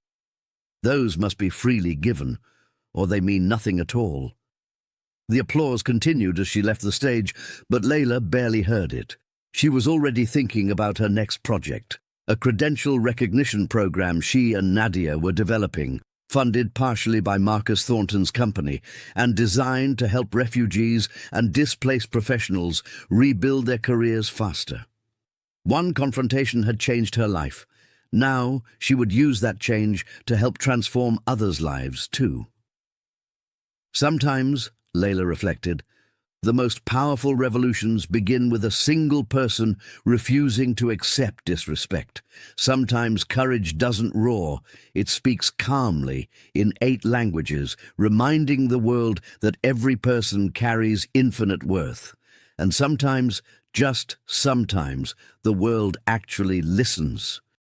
those must be freely given, or they mean nothing at all." The applause continued as she left the stage, but Layla barely heard it. She was already thinking about her next project, a credential recognition program she and Nadia were developing, funded partially by Marcus Thornton's company, and designed to help refugees and displaced professionals rebuild their careers faster. One confrontation had changed her life. Now she would use that change to help transform others' lives too. Sometimes, Layla reflected, the most powerful revolutions begin with a single person refusing to accept disrespect. Sometimes courage doesn't roar, it speaks calmly in 8 languages, reminding the world that every person carries infinite worth. And sometimes, just sometimes, the world actually listens.